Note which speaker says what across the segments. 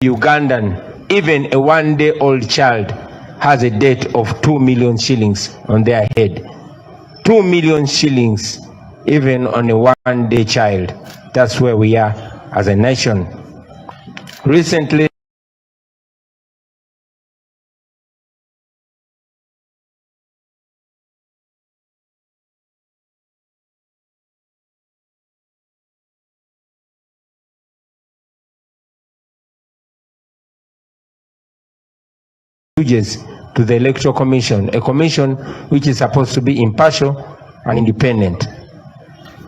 Speaker 1: Ugandan, even a one-day-old child, has a debt of 2 million shillings on their head. 2 million shillings, even on a one-day child. That's where we are as a nation. Recently, to the Electoral Commission, a commission which is supposed to be impartial and independent.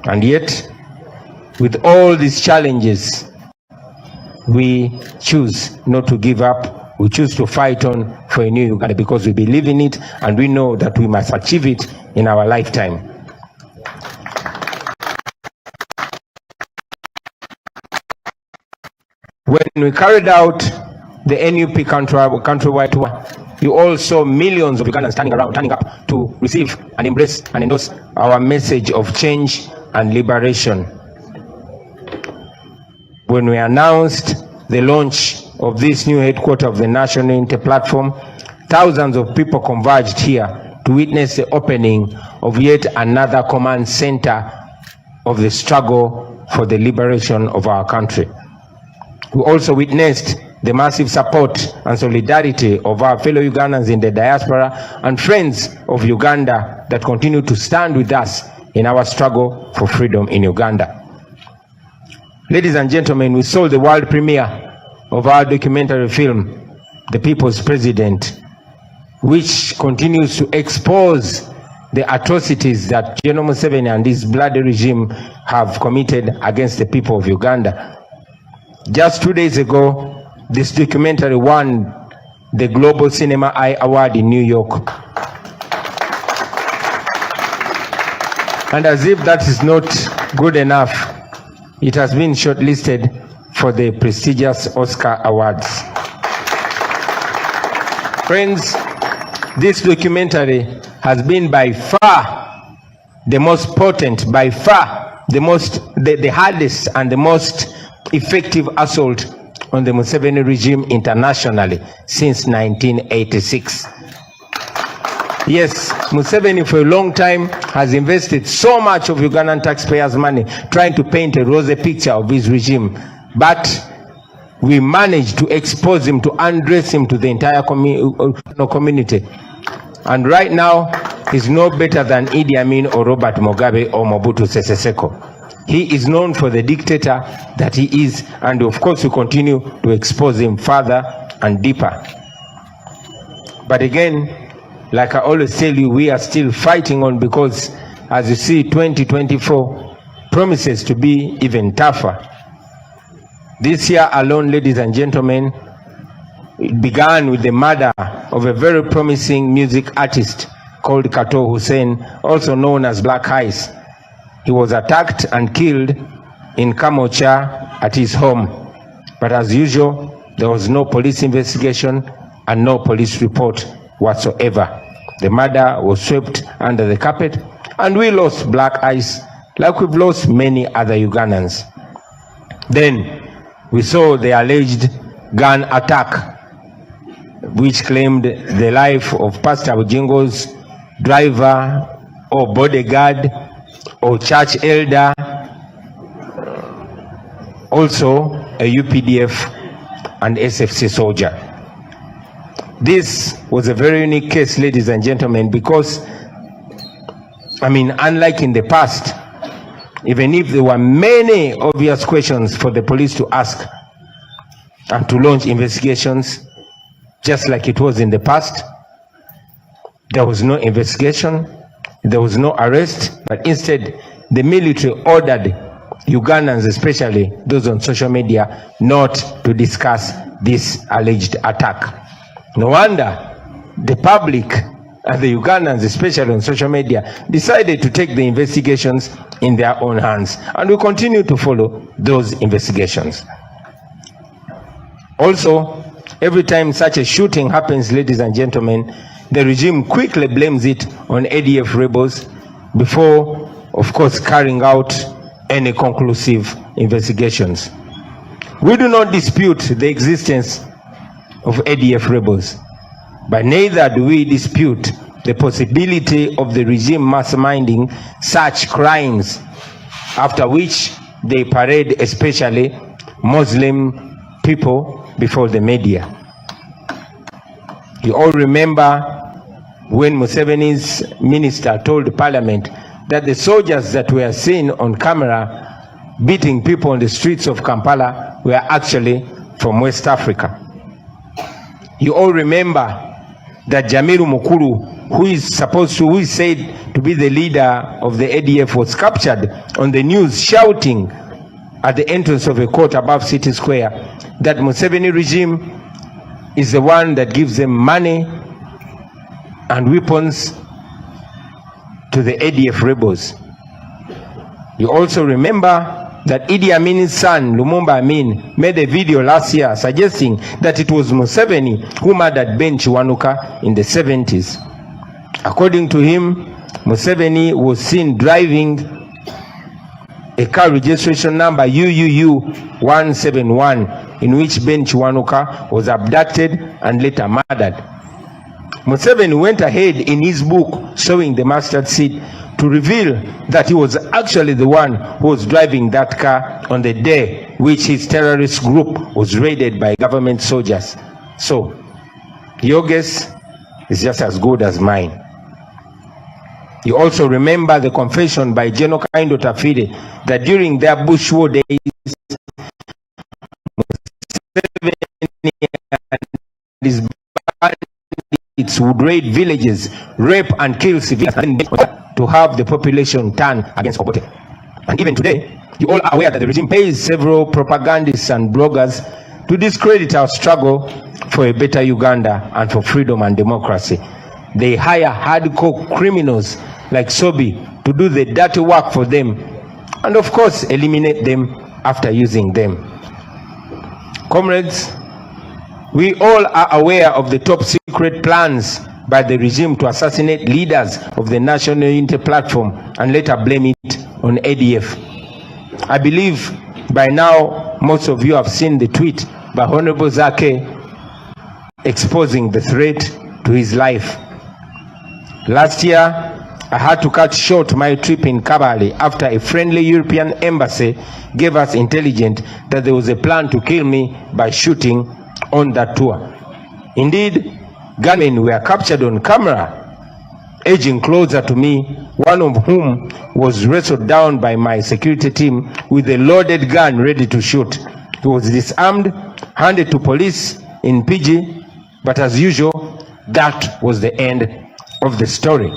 Speaker 1: And yet, with all these challenges, we choose not to give up. We choose to fight on for a new Uganda because we believe in it and we know that we must achieve it in our lifetime. When we carried out the NUP countrywide tour, you all saw millions of Ugandans turning up to receive and embrace and endorse our message of change and liberation. When we announced the launch of this new headquarters of the National Unity Platform, thousands of people converged here to witness the opening of yet another command center of the struggle for the liberation of our country. We also witnessed the massive support and solidarity of our fellow Ugandans in the diaspora and friends of Uganda that continue to stand with us in our struggle for freedom in Uganda. Ladies and gentlemen, we saw the world premiere of our documentary film, The People's President, which continues to expose the atrocities that General Museveni and his bloody regime have committed against the people of Uganda. Just 2 days ago, this documentary won the Global Cinema Eye Award in New York. And as if that is not good enough, it has been shortlisted for the prestigious Oscar Awards. Friends, this documentary has been by far the most potent, by far the hardest and the most effective assault on the Museveni regime internationally since 1986. Yes, Museveni for a long time has invested so much of Ugandan taxpayers' money trying to paint a rosy picture of his regime, but we managed to expose him, to undress him to the entire community. And right now, he's no better than Idi Amin or Robert Mugabe or Mobutu Sese Seko. He is known for the dictator that he is, and of course we continue to expose him further and deeper. But again, like I always tell you, we are still fighting on because, as you see, 2024 promises to be even tougher. This year alone, ladies and gentlemen, it began with the murder of a very promising music artist called Kato Hussein, also known as Black Ice. He was attacked and killed in Kamocha at his home. But as usual, there was no police investigation and no police report whatsoever. The murder was swept under the carpet, and we lost Black Ice like we've lost many other Ugandans. Then we saw the alleged gun attack, which claimed the life of Pastor Bujingo's driver or bodyguard or church elder, also a UPDF and SFC soldier. This was a very unique case, ladies and gentlemen, because, unlike in the past, even if there were many obvious questions for the police to ask and to launch investigations, just like it was in the past, there was no investigation, there was no arrest, but instead the military ordered Ugandans, especially those on social media, not to discuss this alleged attack. No wonder the public and the Ugandans, especially on social media, decided to take the investigations in their own hands, and we continue to follow those investigations. Also, every time such a shooting happens, ladies and gentlemen, the regime quickly blames it on ADF rebels before, of course, carrying out any conclusive investigations. We do not dispute the existence of ADF rebels, but neither do we dispute the possibility of the regime masterminding such crimes, after which they parade especially Muslim people before the media. You all remember when Museveni's minister told Parliament that the soldiers that were seen on camera beating people on the streets of Kampala were actually from West Africa. You all remember that Jamiru Mukuru, who is said to be the leader of the ADF, was captured on the news shouting at the entrance of a court above City Square that Museveni regime is the one that gives them money and weapons to the ADF rebels. You also remember that Idi Amin's son, Lumumba Amin, made a video last year suggesting that it was Museveni who murdered Ben Chiwanuka in the 70s. According to him, Museveni was seen driving a car registration number UUU 171 in which Ben Chiwanuka was abducted and later murdered. Museveni went ahead in his book, Sowing the Mustard Seed, to reveal that he was actually the one who was driving that car on the day which his terrorist group was raided by government soldiers. So, your guess is just as good as mine. You also remember the confession by General Kaindo Tafire that during their Bush War days, Museveni and his bandits would raid villages, rape and kill civilians to have the population turn against Obote. And even today, you all are aware that the regime pays several propagandists and bloggers to discredit our struggle for a better Uganda and for freedom and democracy. They hire hardcore criminals like Sobi to do the dirty work for them, and of course eliminate them after using them. Comrades, we all are aware of the top secret plans by the regime to assassinate leaders of the National Unity Platform and later blame it on ADF. I believe by now most of you have seen the tweet by Honorable Zake exposing the threat to his life. Last year, I had to cut short my trip in Kabale after a friendly European embassy gave us intelligence that there was a plan to kill me by shooting on that tour. Indeed, gunmen were captured on camera, edging closer to me, one of whom was wrestled down by my security team with a loaded gun ready to shoot. He was disarmed, handed to police in PG, but as usual, that was the end of the story.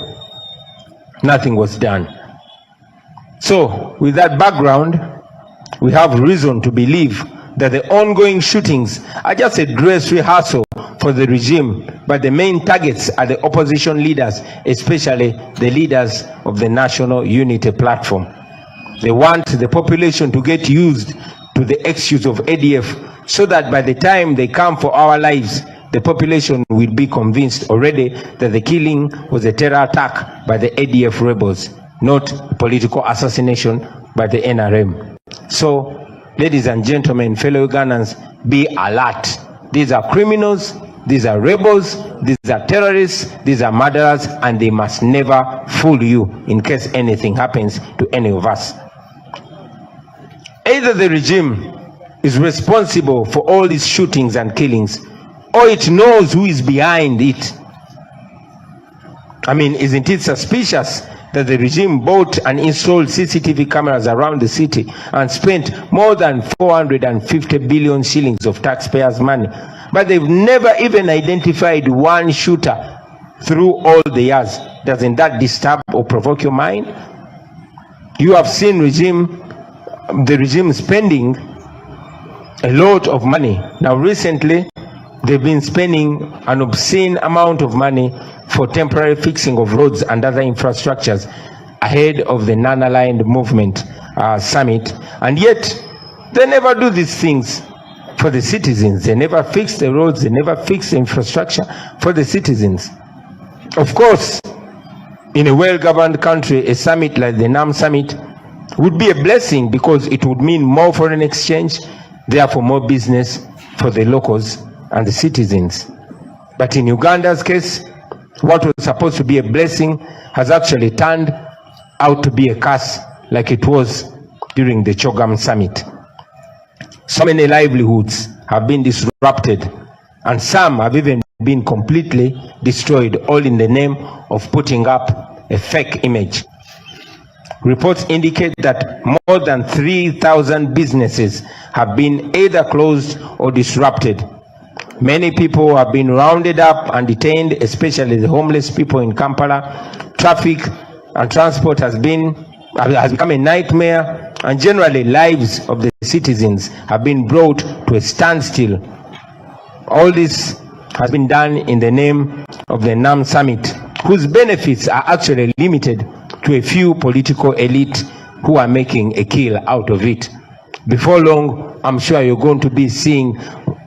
Speaker 1: Nothing was done. So, with that background, we have reason to believe that the ongoing shootings are just a dress rehearsal for the regime, but the main targets are the opposition leaders, especially the leaders of the National Unity Platform. They want the population to get used to the excuse of ADF so that by the time they come for our lives, the population will be convinced already that the killing was a terror attack by the ADF rebels, not political assassination by the NRM. So, ladies and gentlemen, fellow Ugandans, be alert. These are criminals, these are rebels, these are terrorists, these are murderers, and they must never fool you in case anything happens to any of us. Either the regime is responsible for all these shootings and killings, or it knows who is behind it. I mean, isn't it suspicious that the regime bought and installed CCTV cameras around the city and spent more than 450 billion shillings of taxpayers' money, but they've never even identified one shooter through all the years? Doesn't that disturb or provoke your mind? You have seen the regime spending a lot of money. Now recently, they've been spending an obscene amount of money for temporary fixing of roads and other infrastructures ahead of the non-aligned movement summit, and yet they never do these things for the citizens. They never fix the roads, they never fix the infrastructure for the citizens. Of course, in a well-governed country, a summit like the NUP summit would be a blessing because it would mean more foreign exchange, therefore more business for the locals and the citizens. But in Uganda's case, what was supposed to be a blessing has actually turned out to be a curse, like it was during the Chogam summit. So many livelihoods have been disrupted, and some have even been completely destroyed, all in the name of putting up a fake image. Reports indicate that more than 3,000 businesses have been either closed or disrupted. Many people have been rounded up and detained, especially the homeless people in Kampala. Traffic and transport has become a nightmare, and generally lives of the citizens have been brought to a standstill. All this has been done in the name of the NUP summit, whose benefits are actually limited to a few political elite who are making a kill out of it. Before long, I'm sure you're going to be seeing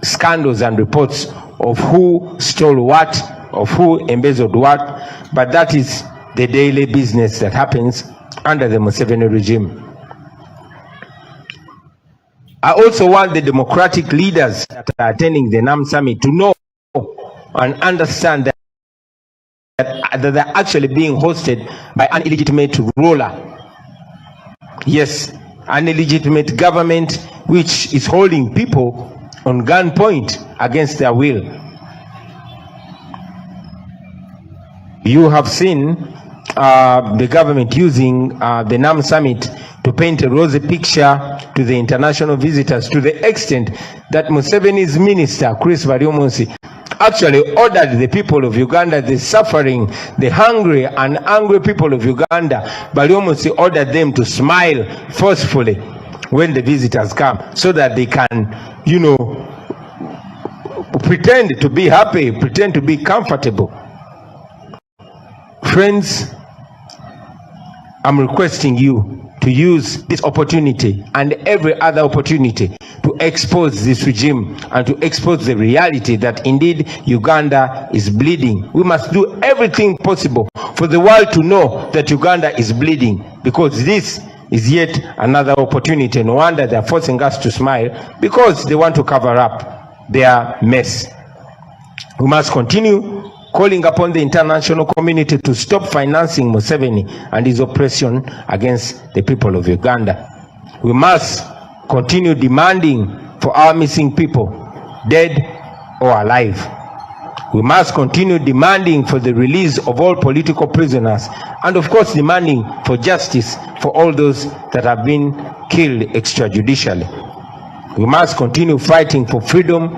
Speaker 1: scandals and reports of who stole what, of who embezzled what, but that is the daily business that happens under the Museveni regime. I also want the democratic leaders that are attending the NUP summit to know and understand that they're actually being hosted by an illegitimate ruler. Yes, an illegitimate government which is holding people on gunpoint against their will. You have seen the government using the NUP summit to paint a rosy picture to the international visitors, to the extent that Museveni's minister, Chris Baryomunsi, actually ordered the people of Uganda, the suffering, the hungry and angry people of Uganda, Baryomunsi ordered them to smile forcefully when the visitors come, so that they can, you know, pretend to be happy, pretend to be comfortable. Friends, I'm requesting you to use this opportunity and every other opportunity to expose this regime and to expose the reality that indeed Uganda is bleeding. We must do everything possible for the world to know that Uganda is bleeding, because this is yet another opportunity. No wonder they're forcing us to smile, because they want to cover up their mess. We must continue calling upon the international community to stop financing Museveni and his oppression against the people of Uganda. We must continue demanding for our missing people, dead or alive. We must continue demanding for the release of all political prisoners, and of course demanding for justice for all those that have been killed extrajudicially. We must continue fighting for freedom,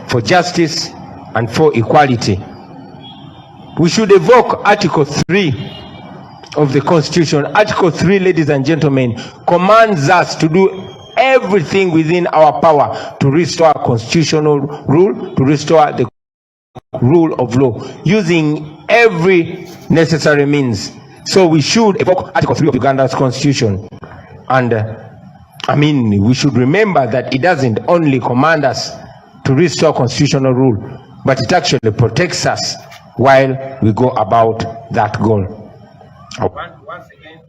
Speaker 1: for justice, and for equality. We should evoke Article 3 of the Constitution. Article 3, ladies and gentlemen, commands us to do everything within our power to restore constitutional rule, to restore the rule of law, using every necessary means. So we should evoke Article 3 of Uganda's Constitution. And we should remember that it doesn't only command us to restore constitutional rule, but it actually protects us while we go about that goal. Once again,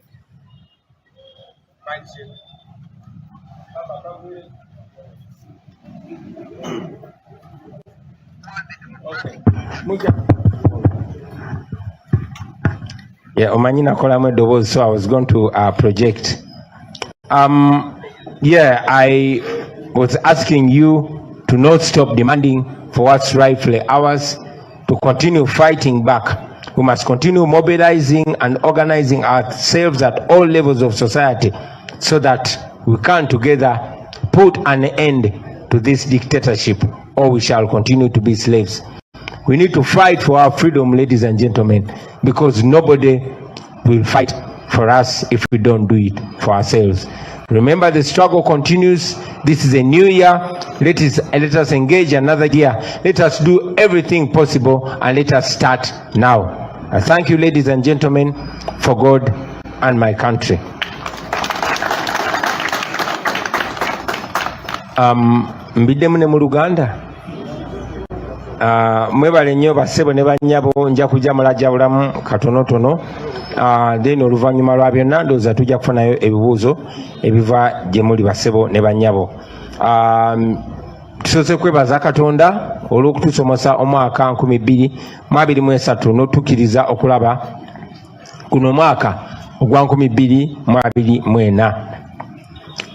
Speaker 1: yeah, Omanyina Kolame Doboz, so I was going to project. Yeah, I was asking you to not stop demanding for what's rightfully ours, to continue fighting back. We must continue mobilizing and organizing ourselves at all levels of society, so that we can together put an end to this dictatorship, or we shall continue to be slaves. We need to fight for our freedom, ladies and gentlemen, because nobody will fight for us if we don't do it for ourselves. Remember, the struggle continues. This is a new year. Let us engage another year. Let us do everything possible, and let us start now. I thank you, ladies and gentlemen, for God and my country. Mbidde mune mu Luganda. Mwebale nnyo bassebo ne bannyabo, nja kujja mulajjabulamu katonotono. Then oluvannyuma lwa byonna ndowooza tujja kufunayo ebibuuzo ebiva gye muli bassebo ne bannyabo. tusoose kwebaza Katonda olw'okutusomosa omwaka 2023 n'otukkiriza okulaba guno mwaka ogwa 2024.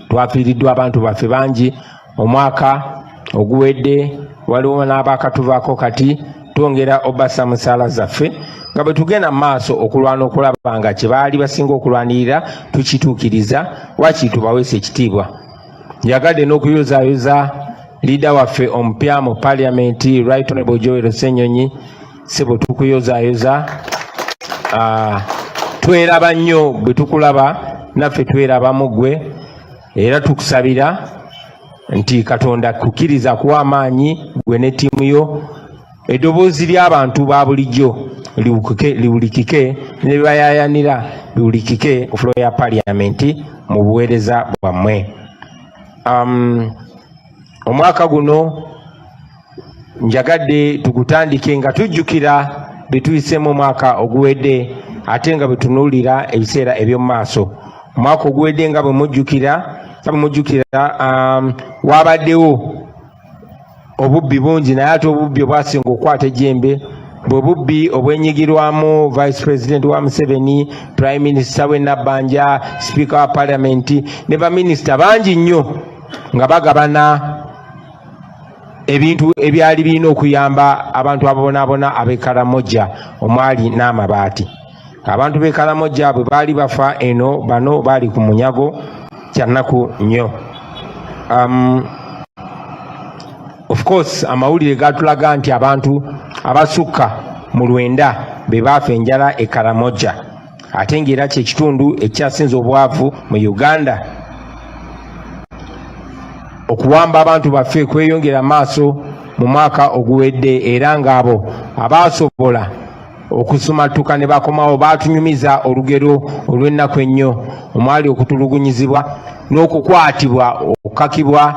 Speaker 1: Twafiiriddwa abantu baffe bangi omwaka oguwedde, waliwo n'abaakatuvaako kati twongera obassa mu ssaala zaffe nga bwe tugenda mu maaso okulwana okulaba nga kye baali basinga okulwanirira tukituukiriza, waakiri tubaweesa ekitiibwa. Njagadde n'okuyozaayoza liida waffe omupya mu paliamenti Right Honorable Joel Ssenyonyi, sebo tukuyozaayoza. Tweraba nnyo bwe tukulaba, naffe tweraba mu ggwe, era tukusabira nti Katonda kukkiriza kuwa amaanyi gwe ne ttiimu yo, eddoboozi ly'abantu ba bulijjo liwulikike, ne bayayanira biwulikike ku fulo ya paliamenti mu buweereza bwammwe. Omwaka guno njagadde tugutandike nga tujjukira betuyisemu omwaka oguwedde, ate nga betunuulira ebiseera eby'omu maaso. Omwaka oguwedde nga bwe mujjukira wabaddewo obubbi bungi, naye ate obubbi obwasinga okukwata ejjembe bwe bubbi obwenyigirwamu Vice President wa Museveni, Prime Minister we Nabbanja, Speaker wa Parliament ne baminisita bangi nnyo nga bagabana ebintu ebyali birina okuyamba abantu abonaabona ab'e Karamoja omwali n'amabaati. Abantu b'e Karamoja bwe baali bafa eno, bano baali ku munyago kyannaku nnyo. Of course amawulire gatulaga nti abantu abasukka mu 9 be baafa enjala e Karamoja, ate ng'era kye kitundu ekyasinze obwavu mu Uganda. Okuwamba abantu baffe kweyongera maaso mu mwaka oguwedde, era ng'abo abaasobola okusumatuka ne bakomawo baatunyumiza olugero olw'ennaku ennyo, omwali okutulugunyizibwa n'okukwatibwa, okukakibwa,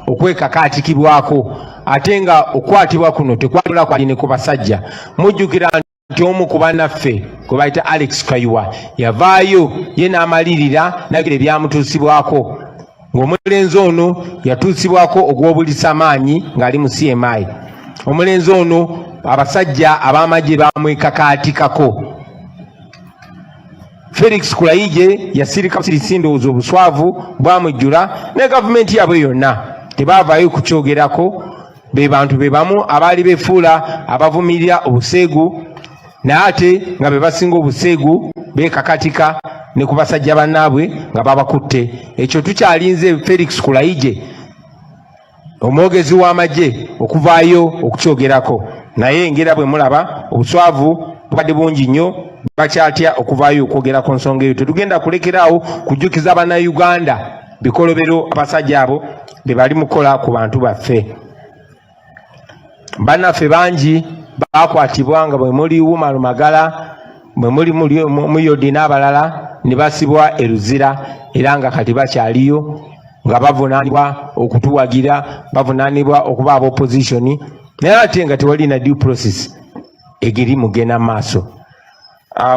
Speaker 1: okwekakaatikibwako, ate nga okukwatibwa kuno tekwatula kwali ne ku basajja. Mujjukira nti omu ku bannaffe gwe bayita Alex Kayuwa yavaayo ye n'amalirira nabigere byamutuusibwako, ng'omulenzi ono yatuusibwako ogw'obulisamaanyi ng'ali mu CMI. Omulenzi ono abasajja ab'amagye bamwekakaatikako. Felix Kulayigye yasirika busirisi obuswavu bwamujjula, ne gavumenti yaabwe yonna tebaavaayo kukyogerako. Be bantu be bamu abaali befuula abavumirira obuseegu, naye ate nga be basinga obuseegu beekakatika ne ku basajja bannaabwe nga babakutte. Ekyo tukyalinze Felix Kulayigye, omwogezi w'amagye, okuvaayo okukyogerako, naye ngera bwe mulaba obuswavu bubadde bungi nnyo, bakyatya okuvaayo okwogera ku nsonga eyo. Tetugenda kulekeraawo kujjukiza bannayuganda bikolobero abasajja abo be bali mukola ku bantu baffe. Bannaffe bangi baakwatibwa nga bwe muli Wuma Lumagala, bwe muli Muyodi n'abalala, ne basibwa e Luzira, era nga kati bakyaliyo nga bavunaanibwa okutuwagira, bavunaanibwa okuba aba opposition, naye ate nga tewali na due process egiri mugenda maaso.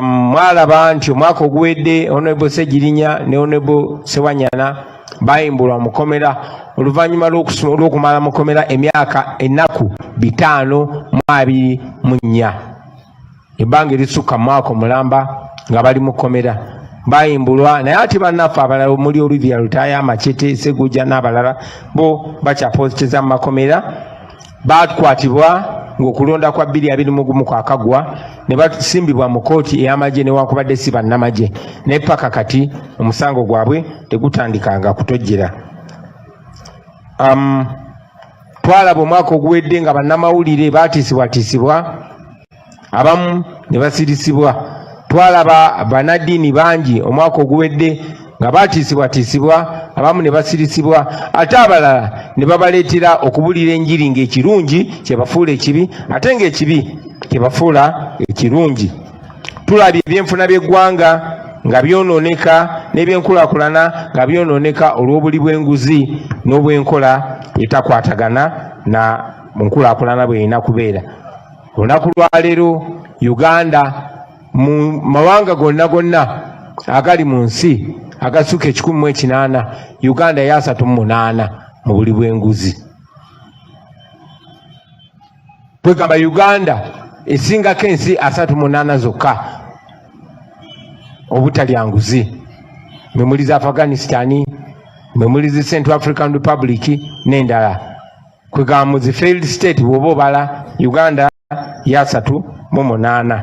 Speaker 1: Mwalaba nti omwaka oguwedde Honorable Ssegirinya ne Honorable Ssewanyana bayimbulwa mukomera oluvannyuma lw'okumala mukomera ennaku 524, ebbanga erisukka mwaka omulamba nga bali mukomera bayimbulwa. Naye ate bannaffe abalala omuli Olivia Lutaya, Machete, Seguja n'abalala bo bakyapoziteza mu makomera, bakwatibwa ng'okulonda kwa 2021 kwakagwa ne basimbibwa mu kooti ey'amagye newankubadde si bannamagye, naye paka kati omusango gwabwe tegutandikanga kutojjera. Twalaba omwaka oguwedde nga bannamawulire baatiisibwatiisibwa, abamu ne basirisibwa. Twalaba bannaddiini bangi omwaka oguwedde nga baatiisibwatiisibwa, abamu ne basirisibwa, ate abalala ne babaleetera okubulira enjiri ng'ekirungi kye bafuula ekibi, ate ng'ekibi kye bafuula ekirungi. Tulabye ebyenfuna by'eggwanga nga byonooneka, n'ebyenkulaakulana nga byonooneka olw'obuli bw'enguzi n'obwenkola etakwatagana na mu nkulaakulana bw'erina kubeera. Olunaku lwa leero Uganda, mu mawanga gonna agali mu nsi agasuka 1,800, Uganda ya 38 mu buli bw'enguzi. Kwegamba Uganda esingako ensi 38 zokka obutalya nguzi. Memuliza Afghanistan, memuliza Central African Republic n'endala. Kwegamba mu zi failed state bw'oba obala Uganda ya 38.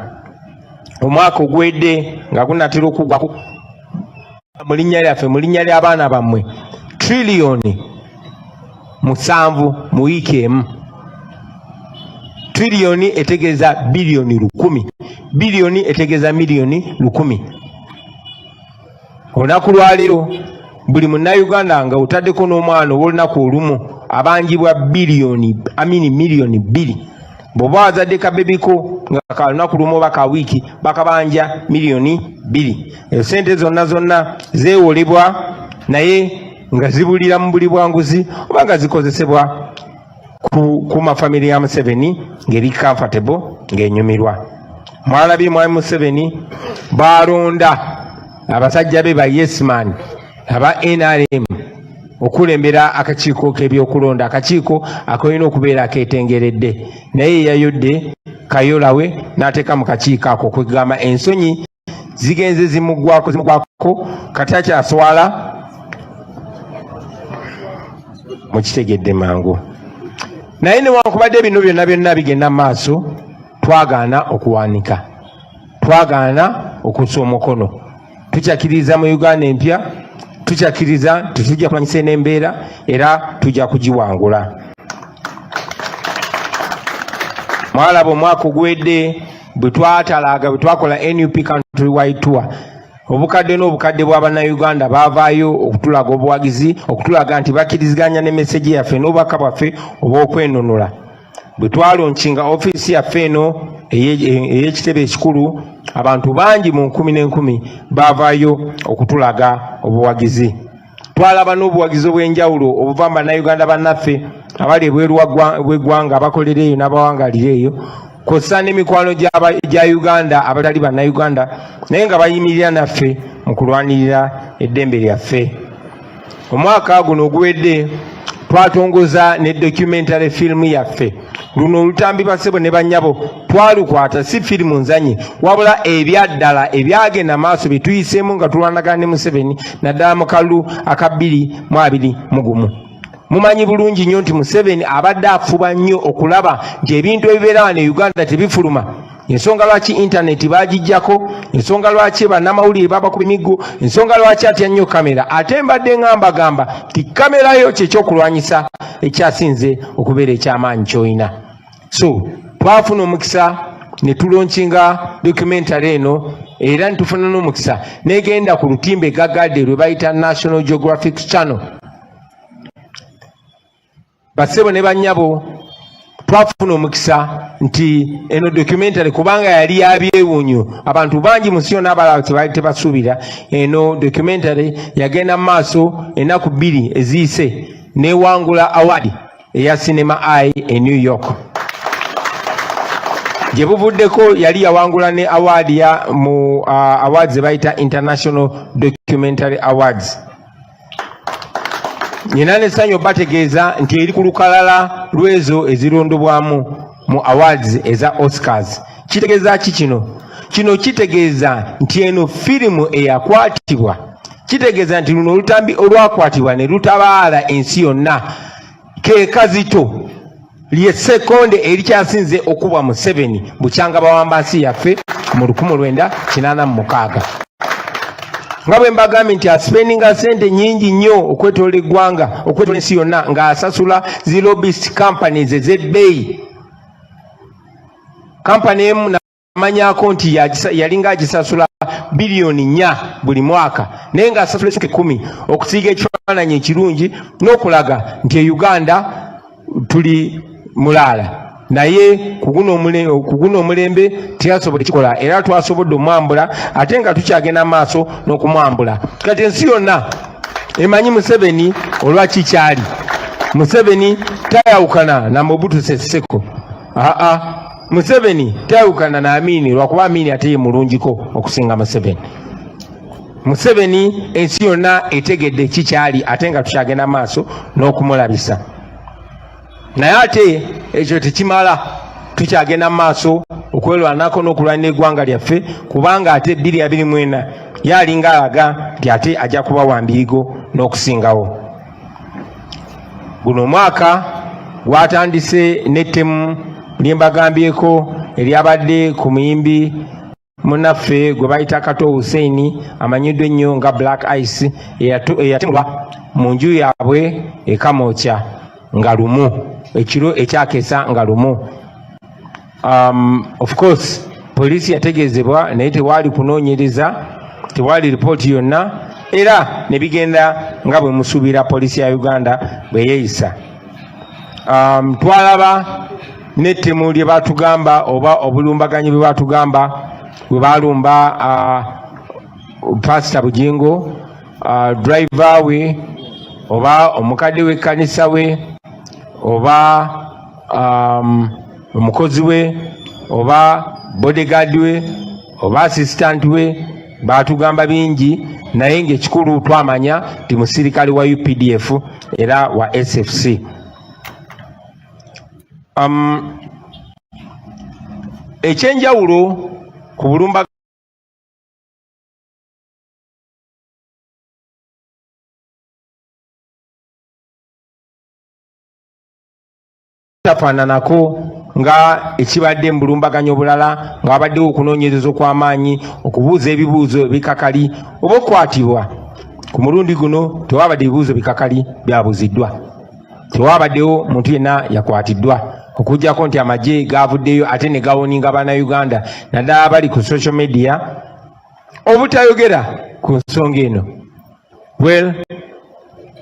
Speaker 1: Omwaka ogwedde nga gunnatera okuggwako mu linnya lyaffe, mu linnya ly'abaana bammwe, triliyoni 7 mu wiiki emu. Triliyoni etegeeza biliyoni 1000. Biliyoni etegeeza miliyoni 1000. Olunaku lwaleero buli munnayuganda nga otaddeko n'omwana ow'olunaku olumu abanjibwa miliyoni 2. Bw'oba wazadde kabebiko nga ka lunaku lumu oba ka wiiki bakabanja miliyoni 2. Ezo sente zonna zeewolebwa naye nga zibulira mu buli bwanguzi oba nga zikozesebwa ku mafamily ya Museveni ngeri comfortable ng'enyumirwa. Mwalabye mwami Museveni balonda abasajja be ba Yes Man aba NRM okulembera akakiiko k'ebyokulonda, akakiiko akolina okubeera akeetengeredde, naye yayodde kayolawe n'ateeka mu kakiiko ako. Kwegamba ensonyi zigenze zimuggwako kati akyaswala mukitegedde mangu. Naye newankubadde bino byonna bigenda mu maaso, twagaana okuwanika, twagaana okussa omukono. Tukyakiriza mu Uganda empya, tukyakiriza tujja kulwanyisa n'embeera era tujja kugiwangula. Mwalaba omwaka ogwedde bwe twatalaga, bwe twakola NUP country wide tour, obukadde n'obukadde bw'Abannayuganda baavaayo okutulaga obuwagizi, okutulaga nti bakkiriziganya ne message yaffe n'obubaka bwaffe obw'okwenunula. Bwe twalonkinga ofiisi yaffe eno ey'ekitebe ekikulu, abantu bangi mu 10,000 baavaayo okutulaga obuwagizi. Twalaba n'obuwagizi obw'enjawulo obuva mu Bannayuganda bannaffe abali ebweru w'eggwanga abakolera eyo n'abawangalira eyo, kw'ossa n'emikwano gya Uganda abatali Bannayuganda naye nga bayimirira naffe mu kulwanirira eddembe lyaffe. Omwaka guno oguwedde twatongoza ne documentary film yaffe. Luno olutambi basebo ne bannyabo twalukwata si firimu nzanye wabula ebyaddala ebyagenda maaso bye tuyiseemu nga tulwanagana ne Museveni naddala mu kalulu aka 2021. Mumanyi bulungi nnyo nti Museveni abadde afuba nnyo okulaba nti ebintu ebibeera wano e Uganda tebifuluma. Ensonga lwaki intaneti bagijjako, ensonga lwaki bannamawulire babakuba emiggo, ensonga lwaki atya nnyo kamera. Ate mbadde ngamba ti kamera yo kyekyokulwanyisa ekyasinze okubeera ekyamaanyi ky'olina. So twafuna omukisa ne tulonkinga documentary eno era netufuna n'omukisa negenda ku lutimbe gagadde lwe bayita National Geographic Channel. Basebo ne bannyabo twafuna omukisa nti eno documentary kubanga yali yabyewuunyo, abantu bangi mu nsi yonna abalala tebaali tebasuubira eno documentary yagenda mu maaso ennaku 2 eziyise newangula award eya Cinema Eye e New York. Gye buvuddeko yali yawangula ne award ya mu awards ze bayita International Documentary Awards. Nina n'essanyu bategeeza nti eri ku lukalala lw'ezo ezirondobwamu mu awards eza Oscars. Kitegeeza ki kino? Kino kitegeeza nti eno firimu eyakwatibwa, kitegeeza nti luno olutambi olwakwatibwa ne lutabaala ensi yonna ke Kazito lye sekonde erikyasinze okubwa Museveni bukyanga bawamba nsi yaffe mu 1986. Nga bwe mbagambye nti aspendinga sente nyingi nnyo okwetoola eggwanga, okwetoola ensi yonna ng'asasula zi lobbyist companies ez'ebbeeyi. Kampani emu namanyako nti yalinga agisasula biliyoni 4 buli mwaka, naye ng'asasula essuka 10 okusiiga ekifaananyi ekirungi n'okulaga nti e Uganda tuli mulaala. Naye kuguno omulembe teyasobodde kikola era twasobodde omwambula ate nga tukyagenda maaso n'okumwambula. Kati ensi yonna emanyi Museveni olwaki kyali. Museveni tayawukana na Mobutu Sese Seko. Museveni tayawukana na Amini lwakuba Amini ate ye mulungiko okusinga Museveni. Museveni ensi yonna etegedde kikyali ate nga tukyagenda maaso n'okumulabisa. Naye ate ekyo tekimala, tukyagenda maaso okwerwanako n'okulwanira eggwanga lyaffe, kubanga ate 2024 yalinga alaga nti ate ajja kuba wambiigo n'okusingawo. Guno omwaka gwatandise n'ettemu lyembagambyeko eryabadde ku muyimbi munaffe gwe bayita Kato Hussein amanyiddwa ennyo nga Black Ice eyatemulwa mu nju yaabwe ekamooca nga lumu, ekiro ekyakeesa nga lumu. Of course poliisi yategeezebwa naye tewaali kunoonyereza, tewaali ripooti yonna, era ne bigenda nga bwe musuubira poliisi ya Uganda bwe yeeyisa. Twalaba n'ettemu lye baatugamba oba obulumbaganyi bwe baatugamba bwe baalumba Pastor Bujingo, driver we oba omukadde w'ekkanisa we oba omukozi we oba bodyguard we oba assistant we, baatugamba bingi, naye ng'ekikulu twamanya ti musirikale wa UPDF era wa SFC. Ekyenjawulo ku bulumba tafaananako nga ekibadde mu bulumbaganyo obulala nga wabaddewo okunoonyereza okw'amaanyi, okubuuza ebibuuzo bikakali oba okukwatibwa. Ku mulundi guno tewabadde ebibuuzo bikakali byabuuziddwa, tewabaddewo muntu yenna yakwatiddwa, okujjako nti amagye gaavuddeyo ate ne gawoninga bannayuganda naddala bali ku social media obutayogera ku nsonga eno. Well,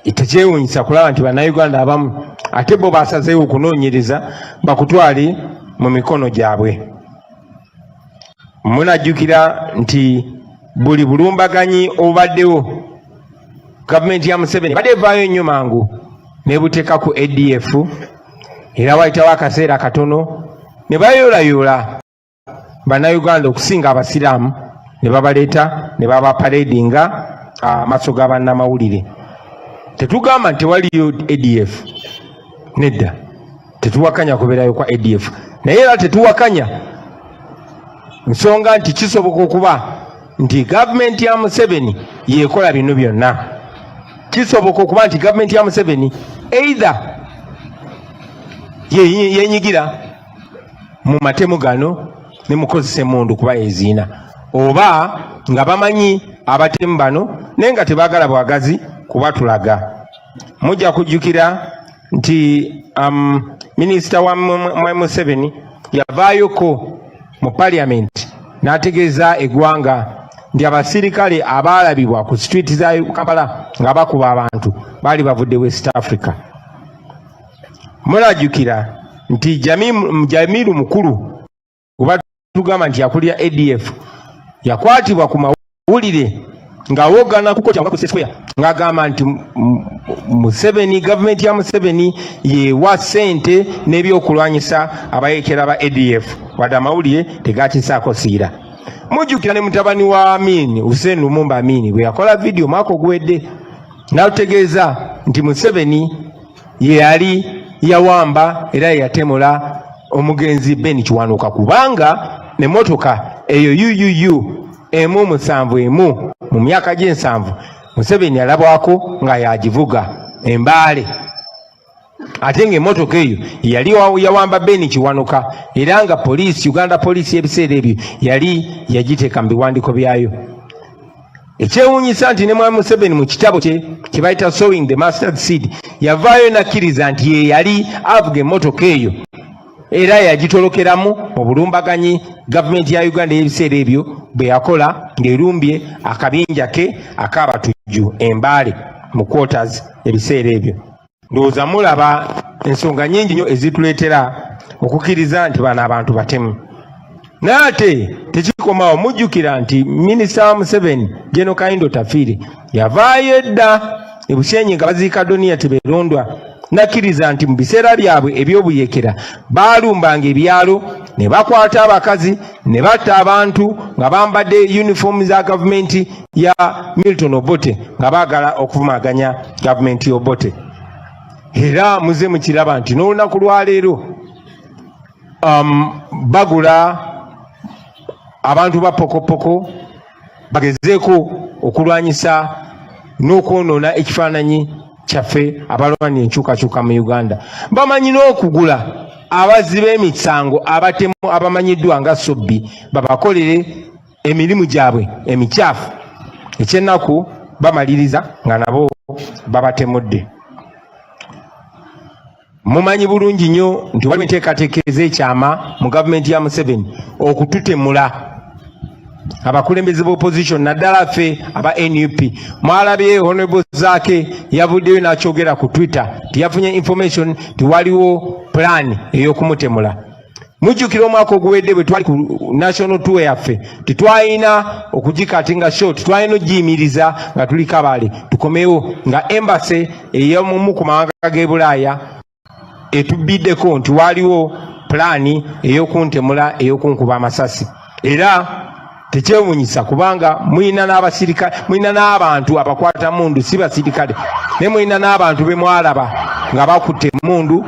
Speaker 1: tekyewuunyisa kulaba nti bannayuganda abamu ate bo basazeewo okunoonyereza bakutwale mu mikono gyabwe. Munajjukira nti buli bulumbaganyi obubaddewo gavumenti ya Museveni badde evaayo nnyo mangu nebuteeka ku ADF, era wayitawo akaseera katono ne bayoolayoola bannayuganda okusinga abasiraamu ne babaleeta ne babaparadinga amaaso ga bannamawulire. Tetugamba nti tewaliyo ADF, nedda, tetuwakanya kubeerayo kwa ADF, naye era tetuwakanya nsonga nti kisoboka okuba nti gavumenti ya Museveni yeekola bino byonna. Kisoboka okuba nti gavumenti ya Museveni either yenyigira mu matemu gano ne mukozesa emmundu kuba yeziina, oba nga bamanyi abatemu bano naye nga tebaagala bwagazi kubatulaga. Mujja kujjukira nti minisita wa Museveni yavaayoko mu parliament n'ategeeza eggwanga nti abasirikale abaalabibwa ku street za Kampala nga bakuba abantu baali bavudde West Africa. Mulajjukira nti Jamiru mukulu kuba tugamba nti yakulira ADF yakwatibwa ku mawulire ng'awoggana ku kkooti ku Square ng'agamba nti Museveni, gavumenti ya Museveni yeewa ssente n'ebyokulwanyisa abayeekera ba ADF wadde amawulire tegakisaako siira. Mujjukira ne mutabani wa Amin, Hussein Lumumba Amin, bwe yakola vidiyo mwaka oguwedde n'atutegeeza nti Museveni ye yali yawamba era yatemula omugenzi Ben Kiwanuka kubanga n'emmotoka eyo UUU M7 mu myaka gye7 Museveni alabwako nga yagivuga embaale, ate ng'emmotoka eyo yali yawamba Ben Kiwanuka era nga poliisi, Uganda poliisi ebiseera ebyo yali yagiteeka mu biwandiiko byayo. Ekyewuunyisa nti ne Mwami Museveni mu kitabo kye bayita Sowing the Mustard Seed yavaayo nakkiriza nti ye yali avuga emmotoka eyo era yagitolokeramu mu bulumbaganyi gavumenti ya Uganda y'ebiseera ebyo bwe yakola ng'erumbye akabinja ke ak'abatujju embaale mu quarters ebiseera ebyo. Ndowooza mulaba ensonga nnyingi nnyo ezituleetera okukkiriza nti bano abantu batemu. Naate tekikomawo, mujjukira nti minisita wa Museveni General Kayindo Tafiire yavaayo edda e Bushenyi nga baziika Doniya Teberondwa nakkiriza nti mu biseera byabwe eby'obuyeekera baalumbanga ebyalo ne bakwata abakazi ne batta abantu nga bambadde uniform za gavumenti ya Milton Obote nga baagala okuvumaganya gavumenti y'Obote. Era muze mukiraba nti n'olunaku lwaleero bagula abantu ba pokopoko bagezeeko okulwanyisa n'okwonoona ekifaananyi kyaffe abalwanyi enkyukakyuka mu Uganda. Bamanyi n'okugula abazzi b'emisango abatemu abamanyiddwa nga Sobbi babakolere emirimu gyabwe emikyafu. Ekyennaku bamaliriza nga nabo babatemudde. Mumanyi bulungi nnyo nti waliwo enteekateeka ez'ekyama mu gavumenti ya Museveni okututemula abakulembeze b'opposition naddala ffe aba NUP. Mwalabye Honorable Zaake yavuddeyo n'akyogera ku Twitter tiyafunye information tiwaliwo plan ey'okumutemula. Mujjukira omwaka oguwedde bwe twali ku national tour yaffe titwalina okugikatinga short, twalina ogiyimiriza nga tuli Kabale tukomewo nga embassy ey'omu ku mawanga g'e Bulaaya etubiddeko nti waliwo plani ey'okuntemula ey'okunkuba amasasi. Era tekyewuunyisa kubanga mulina n'abasirikale, mulina n'abantu abakwata mundu si basirikale, ne mulina n'abantu be mwalaba nga bakutte mundu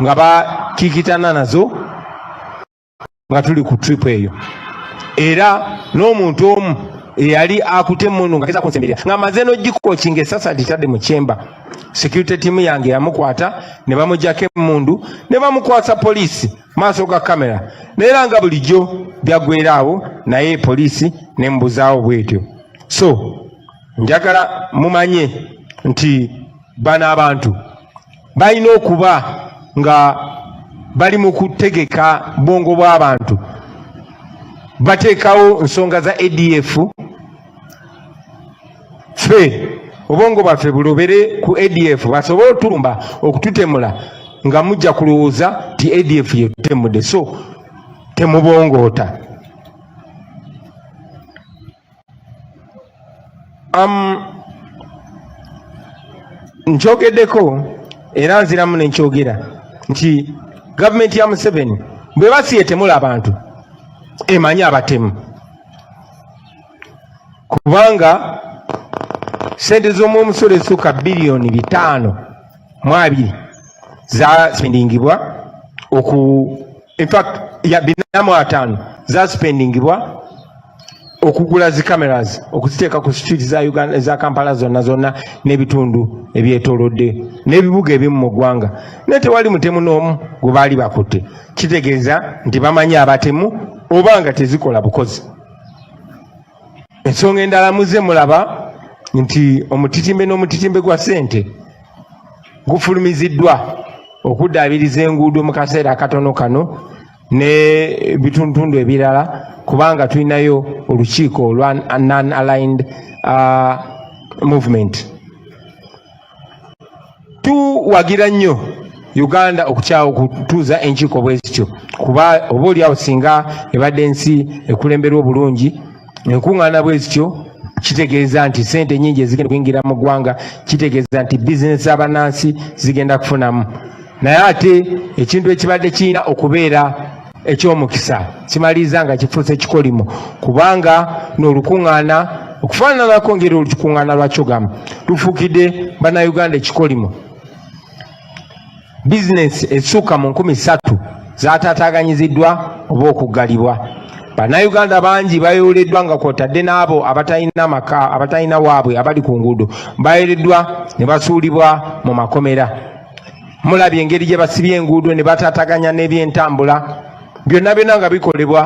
Speaker 1: nga bakikitana nazo nga tuli ku trip eyo. Era n'omuntu omu eyali akutte mundu nga keza kunsemberera nga maze n'ogikokinga esasa litadde mu kyemba, security team yange yamukwata ne bamugyako emundu ne bamukwasa poliisi maaso ga kamera. Neera nga bulijjo byaggweeraawo naye poliisi ne mbuzaawo bwetyo. So njagala mumanye nti bano abantu balina okuba nga bali mu kutegeka bwongo bw'abantu, bateekawo nsonga za ADF. Ffe obwongo bwaffe bulobere ku ADF basobole otulumba okututemula nga mujja kulowooza ti ADF yetutemudde. So temubongoota. Nkyogeddeko era nziramu nenkyogera nti gavumenti ya Museveni bwe basi etemula abantu emanyi abatemu, kubanga sente z'omwomusolo essuka bilioni 5.2 za spendingibwa in fact ya 4.5 za spendingibwa okugula zi cameras okuziteeka ku street za Uganda za Kampala zonna n'ebitundu ebyetoolodde n'ebibuga ebimu mu ggwanga. Naye tewali mutemu n'omu gwe baali bakutte. Kitegeeza nti bamanyi abatemu oba nga tezikola bukozi. Ensonga endala muze mulaba nti omutitimbe n'omutitimbe gwa ssente gufulumiziddwa okuddaabiriza enguudo mu kaseera akatono kano ne bitundu ebirala, kubanga tulinayo olukiiko olwa non-aligned movement. Tuwagira nnyo Uganda okukyawa okutuuza enkiiko bwe zityo, kuba oba oliawo singa ebadde ensi ekulemberwa obulungi enkuŋŋaana bwe zityo kitegeeza nti sente nyingi ezigenda kuyingira mu ggwanga, kitegeeza nti bizinesi abannansi zigenda kufunamu. Naye ate ekintu ekibadde kirina okubeera eky'omukisa kimaliriza nga kifuuse kikolimo, kubanga n'olukuŋŋaana okufaananako ngeri olukuŋŋaana lwa Kyogamu lufuukidde bannayuganda ekikolimo. Bizinesi essuka mu 3,000 zaataataaganyiziddwa oba okuggalibwa. Bannayuganda bangi bayoleddwa nga kwotadde n'abo abatalina maka abatalina waabwe abali ku nguudo bayoleddwa ne basuulibwa mu makomera. Mulabye engeri gye basibye enguudo ne bataataganya n'ebyentambula, byonna byonna nga bikolebwa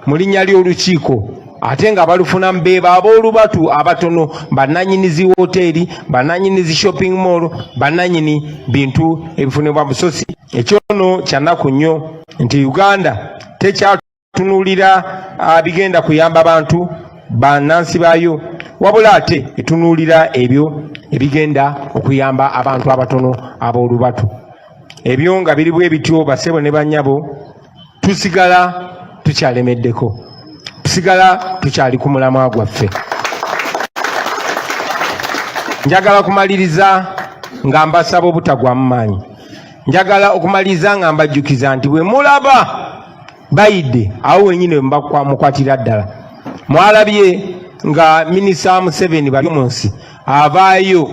Speaker 1: mu linnya ly'olukiiko, ate nga balufunamu beeba ab'olubatu abatono, bannannyinizi woteeri, bannannyinizi shopping mall, bannannyini bintu ebifunibwa busosi. Ekyo nno kya nnaku nnyo nti Uganda tekyatunulira bigenda kuyamba bantu bannansi baayo, wabula ate etunuulira ebyo ebigenda okuyamba abantu abatono ab'olubatu. Ebyo nga biri bwe bityo, basebo ne bannyabo, tusigala tukyalemeddeko, tusigala tukyali ku mulamwa gwaffe. Njagala kumaliriza nga mbasaba obutagwamu maanyi. Njagala okumaliriza nga mbajjukiza nti bwe mulaba bayidde awo wenyini mukwatira ddala, Mwalabye nga Minisita Museveni bali munsi avaayo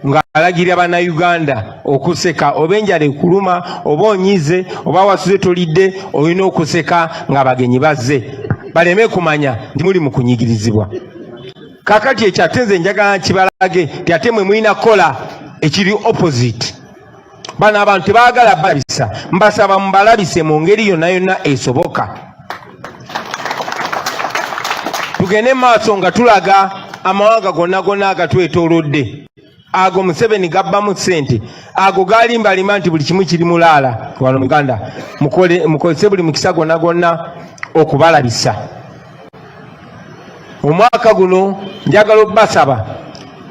Speaker 1: nga alagira bannayuganda okuseka oba enjala ekuluma oba onyize oba wasuze tolidde olina okuseka nga abagenyi bazze baleme kumanya nti muli mu kunyigirizibwa. Kakati ekyo ate nze njagala kibalage ti ate mwe mulina kola ekiri opposite. Bano abantu tebaagala balabisa, mbasaba mubalabise mu ngeri yonna yonna esoboka. Tugende maaso nga tulaga amawanga gonna agatwetoolodde. Ago Museveni gabbamu ssente, ago galimbalima nti buli kimu kiri mulaala wano mu Uganda. Mukozese buli mukisa gonna okubalabisa. Omwaka guno njagala obbasaba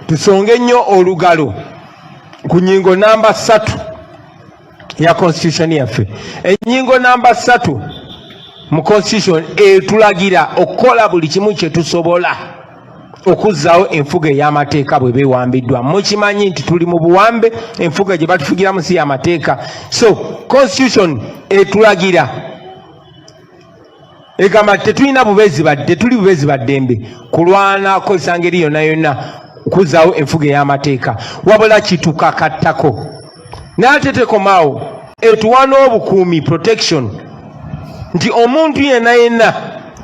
Speaker 1: tusonge nnyo olugalo ku nnyingo namba 3 ya constitution yaffe. Ennyingo namba 3 mu constitution etulagira okukola buli kimu kye tusobola okuzzaawo enfuga ey'amateeka bwe beewambiddwa. Mukimanyi nti tuli mu buwambe, enfuga gye batufugiramu si y'amateeka. So constitution etulagira egamba tetulina tuli bubezi baddembe kulwana kozesa ngeri yonna yonna okuzzaawo enfuga ey'amateeka, wabula kitukakattako n'ate tekomaawo etuwa n'obukuumi protection nti omuntu yenna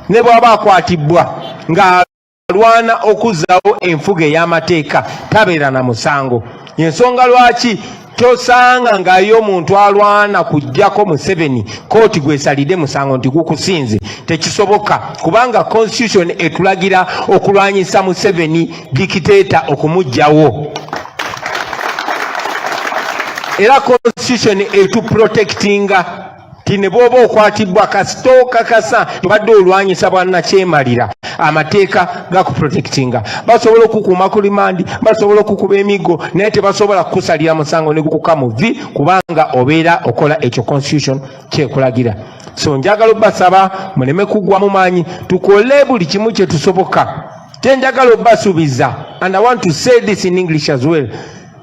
Speaker 1: ne bw'aba akwatibwa nga alwana okuzzaawo enfuga ey'amateeka tabeera na musango. Ensonga lwaki tosanga ng'ayo omuntu alwana kujjako Museveni kooti gwesalidde musango nti gukusinze, tekisoboka kubanga constitution etulagira okulwanyisa Museveni dikiteeta okumuggyawo. Era constitution etuprotectinga ti ne bw'oba okwatibwa kasitooka kasa tobadde olwanyisa bwannakyemalira, amateeka gakuprotectinga. Basobola okukuuma ku limandi, basobola okukuba emiggo, naye tebasobola kukusalira musango ne gukuka mu vi kubanga obeera okola ekyo constitution kyekulagira. So njagala obbasaba muleme kuggwa mu maanyi, tukole buli kimu kye tusoboka. Tenjagala obbasuubiza, and I want to say this in English as well,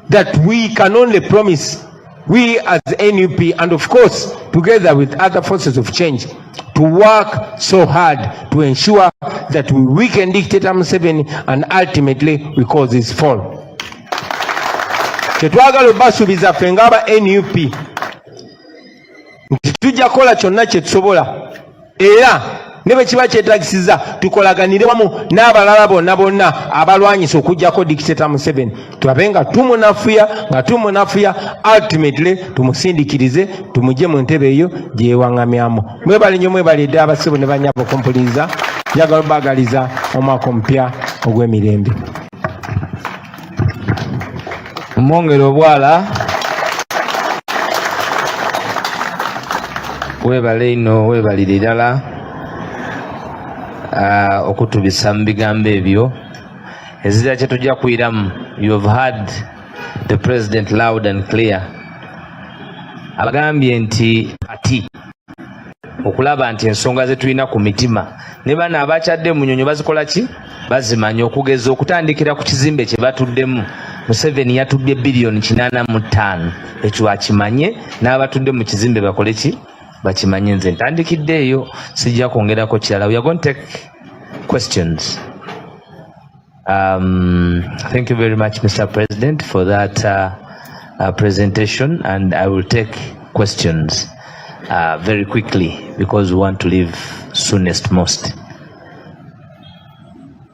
Speaker 1: that we can only promise, we as NUP and of course together with other forces of change, to work so hard to ensure that we weaken dictator Museveni and ultimately we cause his fall. Tetwagala obbasuubiza ffe ng'aba NUP nti tujja kukola kyonna kye tusobola era ne bwe kiba kyetagisiza tukolaganire wamu n'abalala bonna abalwanyisa okuggyako dictator Museveni, tulabe nga tumunafuya ultimately tumusindikirize tumugye mu ntebe eyo gye yewaŋŋamyamu. Mwebale nnyo, mwebale dde abasibo ne bannyabo okumpuliza. Njagala obbagaliza omwaka omupya ogw'emirembe.
Speaker 2: Mwongere obwala, weebale ino, weebalire ddala okutubisa mu bigambo ebyo. Ezira kye tujja kuyiramu, you have heard the president loud and clear. Abagambye nti ati okulaba nti ensonga ze tulina ku mitima ne bano abakyadde mu nnyonyo bazikola ki? Bazimanya, okugeza okutandikira ku kizimbe kye batuddemu. Museveni yatuddye bilioni 85, ekyo akimanye, n'abatudde mu kizimbe bakole ki? Bakimanye. Nze ntandikidde eyo, sijja kwongerako kirala. We are going to take questions. Thank you very much, Mr. President, for that presentation, and I will take questions very quickly because we want to leave soonest most.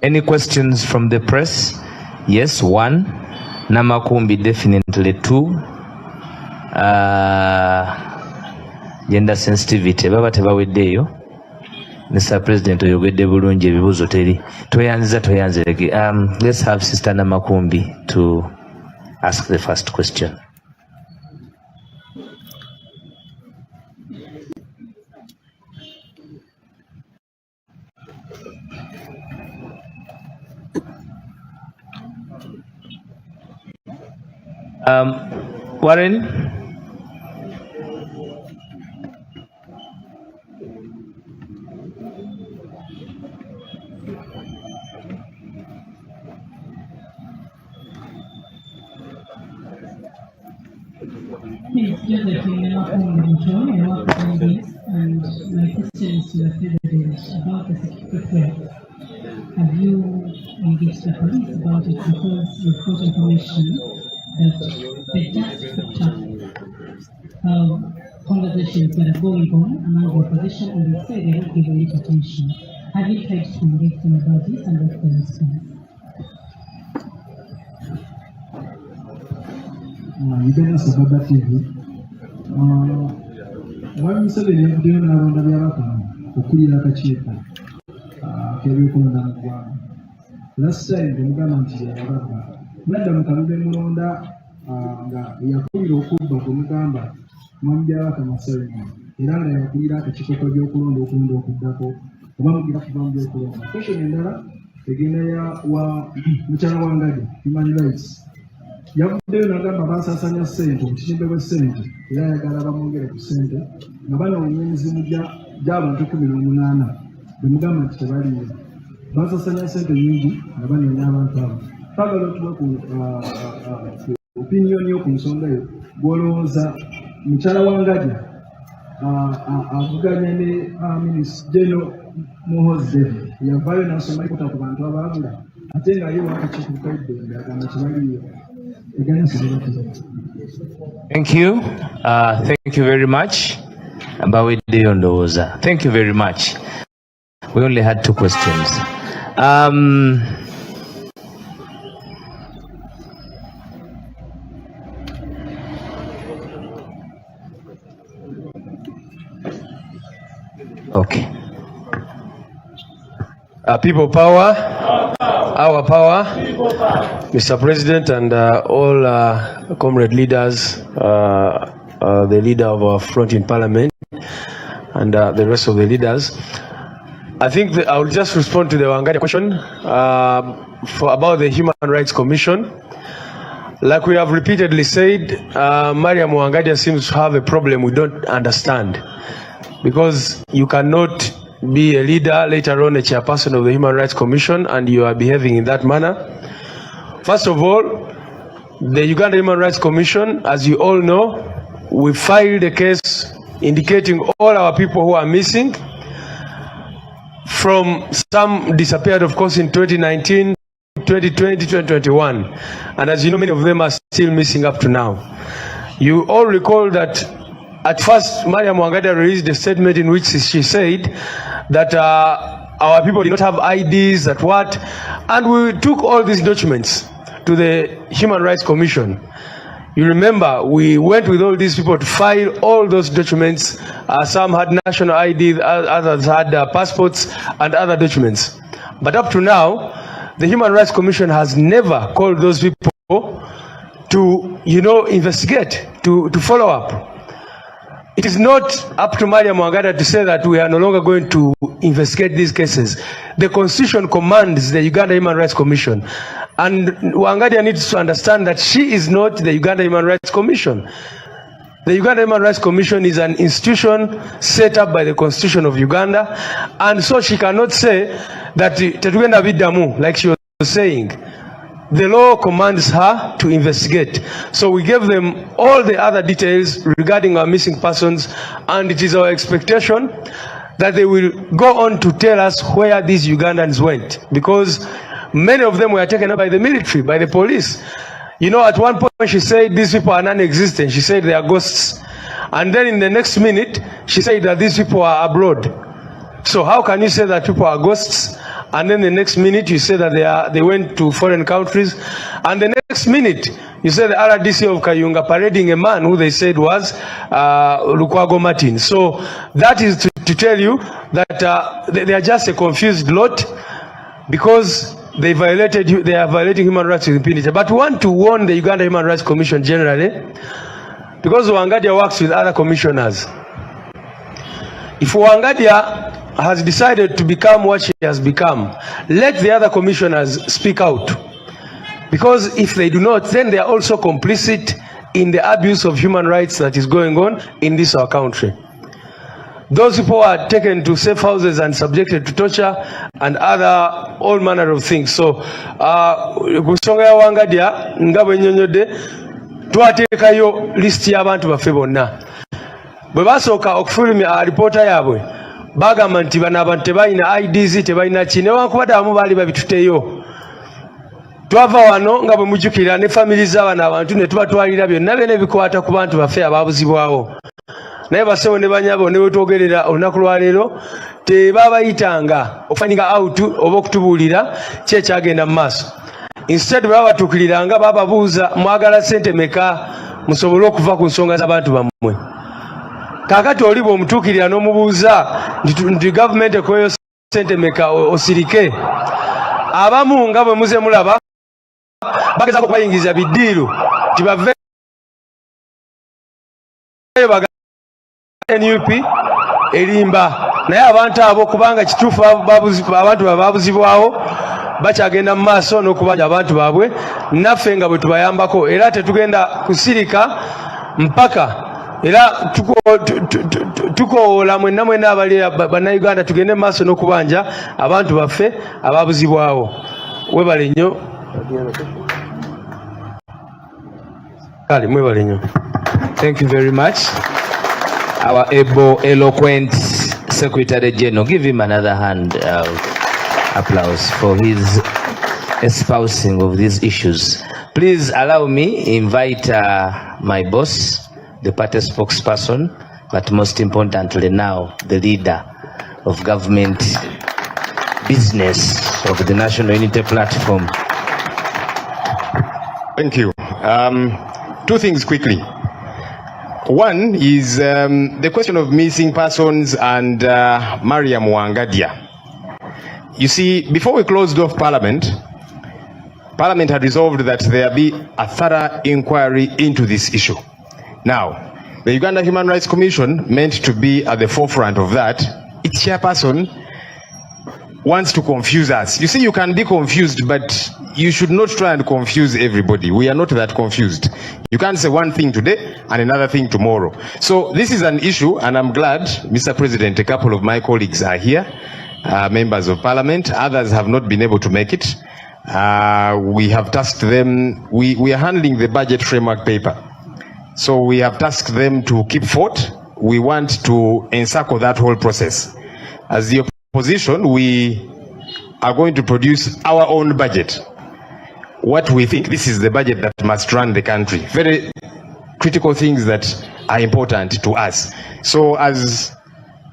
Speaker 2: Any questions from the press? Yes, 1. Namakumbi, definitely 2. Gender sensitivity baba tebaweddeeyo. Mr. President oyogedde bulungi, ebibuuzo teri. Toyanzirege. Let's have Sister Namakumbi to ask the first question. Warren?
Speaker 3: Please do the thing and and my question is to the President about the security threat. Have you engaged the police about it? Because we've got information that the just picked up conversations that are going on among the opposition, and they say they don't give it attention. Have you tried to engage them about this, and what's the response?
Speaker 4: Igana Sababa TV. Wami Museveni yavuddeyo n'alonda by'abakama okukulira akakiiko k'ebyokulonda mu ggwanga. Last time temugamba nti yababba. Nadda mu kalulu mulonda nga yakulira okubba temugamba mwami by'abakama Museveni era nga yakulira akakiiko k'ebyokulonda okulonda okuddako oba mugira kuva mu byokulonda. Question endala egenda ya wa mukyala wa Ngage, Human Rights. Yavuddeyo n'agamba baasasanya ssente obukirimbe bw'essente era ayagala bamwongere ku ssente nga banoonya emizimu gy'abantu 18 bemugamba nti tebaliyo. Baasasanya ssente nyingi nga banoonya abantu abo. Twagala otuba ku opiniyoni yo ku nsonga eyo gw'olowooza mukyala wa Ngage avuganya ne Minisita General Muhoozi David yavaayo n'asoma ekota ku bantu abaabula ate nga ye wakakiiko kaidde agamba tebaliyo.
Speaker 2: Thank you. Thank you very much. Thank you very much. We only had 2 questions. Okay.
Speaker 5: People power, our power, Mr. President, and all comrade leaders, the leader of our front in Parliament, and the rest of the leaders. I think that I will just respond to the Wangadia question about the Human Rights Commission. Like we have repeatedly said, Mariam Wangadia seems to have a problem we don't understand, because you cannot be a leader, later on a chairperson of the Human Rights Commission, and you are behaving in that manner. First of all, the Uganda Human Rights Commission, as you all know, we filed a case indicating all our people who are missing, from some disappeared, of course, in 2019, 2020, 2021. And as you know, many of them are still missing up to now. You all recall that at first, Mariam Wangadia released a statement in which she said that our people did not have IDs, that what, and we took all these documents to the Human Rights Commission. You remember, we went with all these people to file all those documents. Some had national IDs, others had passports and other documents. But up to now, the Human Rights Commission has never called those people to, investigate, to follow up. It is not up to Mariam Wangadia to say that we are no longer going to investigate these cases. The Constitution commands the Uganda Human Rights Commission. And Wangadia needs to understand that she is not the Uganda Human Rights Commission. The Uganda Human Rights Commission is an institution set up by the Constitution of Uganda. And so she cannot say that Tetugenda Bidamu, like she was saying. The law commands her to investigate. So we gave them all the other details regarding our missing persons, and it is our expectation that they will go on to tell us where these Ugandans went, because many of them were taken up by the military, by the police. At one point she said these people are non-existent. She said they are ghosts. And then in the next minute, she said that these people are abroad. So how can you say that people are ghosts? And then the next minute you say that they went to foreign countries, and the next minute you say the RDC of Kayunga parading a man who they said was Lukwago Martin. So that is to tell you that they are just a confused lot, because they are violating human rights with impunity. But we want to warn the Uganda Human Rights Commission generally, because Wangadia works with other commissioners. If Wangadia has decided to become what she has become, let the other commissioners speak out. Because if they do not, then they are also complicit in the abuse of human rights that is going on in this our country. Those people are taken to safe houses and subjected to torture and all manner of things. So, kusonga ya Wangadia, nga bwenyonyodde, twateekayo list y'abantu baffe bonna. Bwe basooka okufulumya alipoota yaabwe, bagamba nti bano abantu tebalina IDs tebalina ki newankubadde abamu baali babituteyo. Twava wano nga bwe mujjukira ne family z'abano abantu ne tubatwalira byonna byonna ebikwata ku bantu baffe abaabuzibwawo. Naye basewo ne banyabo ne wetwogerera olunaku lwaleero tebabayitanga okufindinga out oba okutubuulira ki ekyagenda mu maaso. Instead babatuukiriranga bababuuza mwagala ssente meka musobole okuva ku nsonga z'abantu bammwe. Kaakati oli bw'omutuukirira n'omubuuza nti gavumenti ekoyeyo ssente meka osirike. Abamu nga bwe muze mulaba bagezaako okubayingiriza biddiiru nti baveeyo baga NUP erimba. Naye abantu abo kubanga kituufu abantu baabuzibwawo bakyagenda mu maaso n'okubanja abantu baabwe naffe nga bwe tubayambako era tetugenda kusirika mpaka era tukoola mwenna mwenna abali bannayuganda tugende mu maaso n'okubanja abantu baffe abaabuzibwawo. Webale nnyo. Kale mwebale nnyo.
Speaker 2: Thank you very much. Our able, eloquent Secretary General. Give him another hand applause for his espousing of these issues. Please allow me invite my boss, the party spokesperson, but most importantly now, the leader of government business of the National Unity Platform.
Speaker 6: Thank you. Two things quickly. One is the question of missing persons and Mariam Wangadia. You see, before we closed off Parliament had resolved that there be a thorough inquiry into this issue. Now, the Uganda Human Rights Commission, meant to be at the forefront of that, its chairperson wants to confuse us. You see, you can be confused, but you should not try and confuse everybody. We are not that confused. You can't say one thing today and another thing tomorrow. So this is an issue, and I'm glad, Mr. President, a couple of my colleagues are here, members of Parliament. Others have not been able to make it. We have tasked them, we are handling the budget framework paper. So we have tasked them to keep forth. We want to encircle that whole process. As the opposition, we are going to produce our own budget. What we think, this is the budget that must run the country. Very critical things that are important to us. So as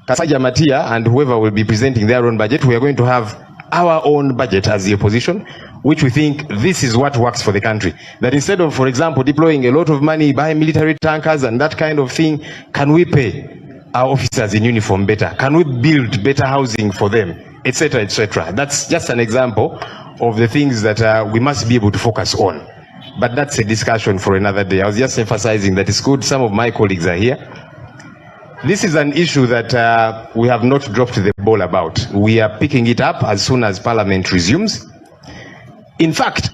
Speaker 6: Kasaja Matia and whoever will be presenting their own budget, we are going to have our own budget as the opposition, which we think this is what works for the country. That instead of, for example, deploying a lot of money, buying military tankers and that kind of thing, can we pay our officers in uniform better? Can we build better housing for them, etc., etc.? That's just an example of the things that we must be able to focus on. But that's a discussion for another day. I was just emphasizing that it's good some of my colleagues are here. This is an issue that we have not dropped the ball about. We are picking it up as soon as Parliament resumes. In fact,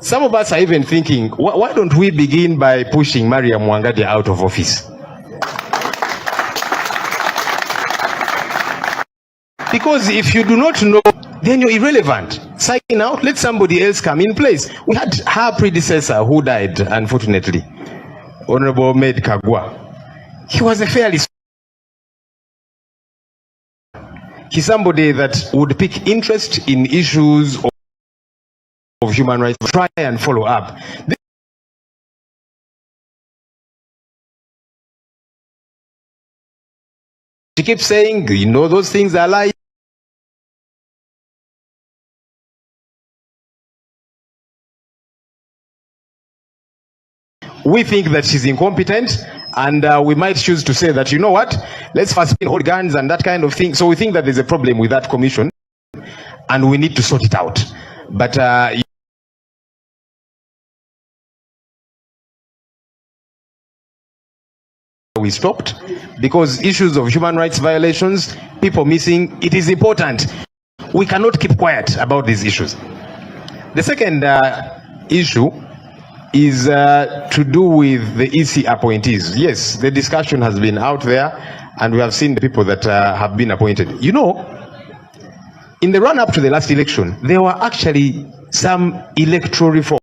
Speaker 6: some of us are even thinking, why don't we begin by pushing Mariam Wangadia out of office? Because if you do not know, then you're irrelevant. Sign out, let somebody else come in place. We had her predecessor who died, unfortunately, Honorable Med Kagwa. He was a fairly... He's somebody that would pick interest in issues of human rights, try and follow up. She keeps saying, you know, those things are lies. We think that she's incompetent, and we might choose to say that, you know what, let's first hold guns and that kind of thing. So we think that there's a problem with that commission, and we need to sort it out. But we stopped because issues of human rights violations, people missing, it is important. We cannot keep quiet about these issues. The second issue is to do with the EC appointees. Yes, the discussion has been out there, and we have seen the people that have been appointed. You know, in the run-up to the last election, there were actually some electoral reforms.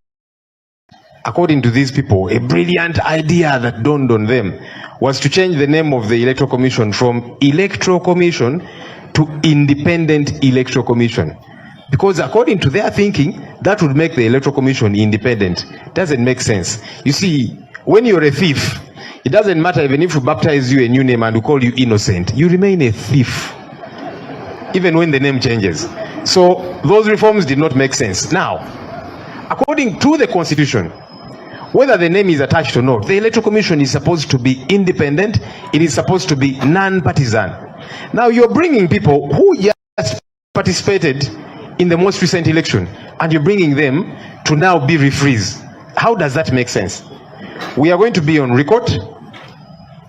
Speaker 6: According to these people, a brilliant idea that dawned on them was to change the name of the Electoral Commission from Electoral Commission to Independent Electoral Commission. Because according to their thinking, that would make the Electoral Commission independent. Doesn't make sense. You see, when you're a thief, it doesn't matter even if we baptize you a new name and we call you innocent, you remain a thief, even when the name changes. So those reforms did not make sense. Now, according to the Constitution, whether the name is attached or not, the Electoral Commission is supposed to be independent. It is supposed to be non-partisan. Now you're bringing people who just participated in the most recent election, and you're bringing them to now be referees. How does that make sense? We are going to be on record,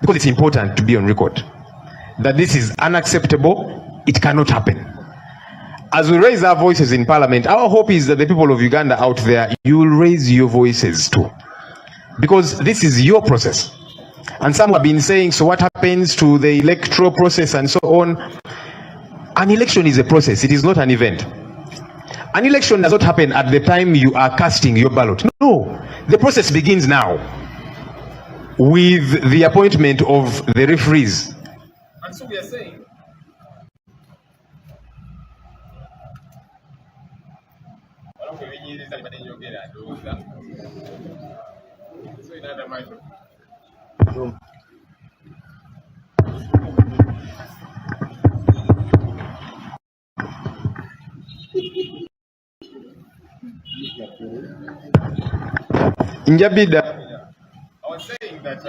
Speaker 6: because it's important to be on record, that this is unacceptable. It cannot happen. As we raise our voices in Parliament, our hope is that the people of Uganda out there, you will raise your voices too. Because this is your process. And some have been saying, so what happens to the electoral process and so on? An election is a process. It is not an event. An election does not happen at the time you are casting your ballot. No. The process begins now with the appointment of the referees. And so we are saying, Njabida, I was saying that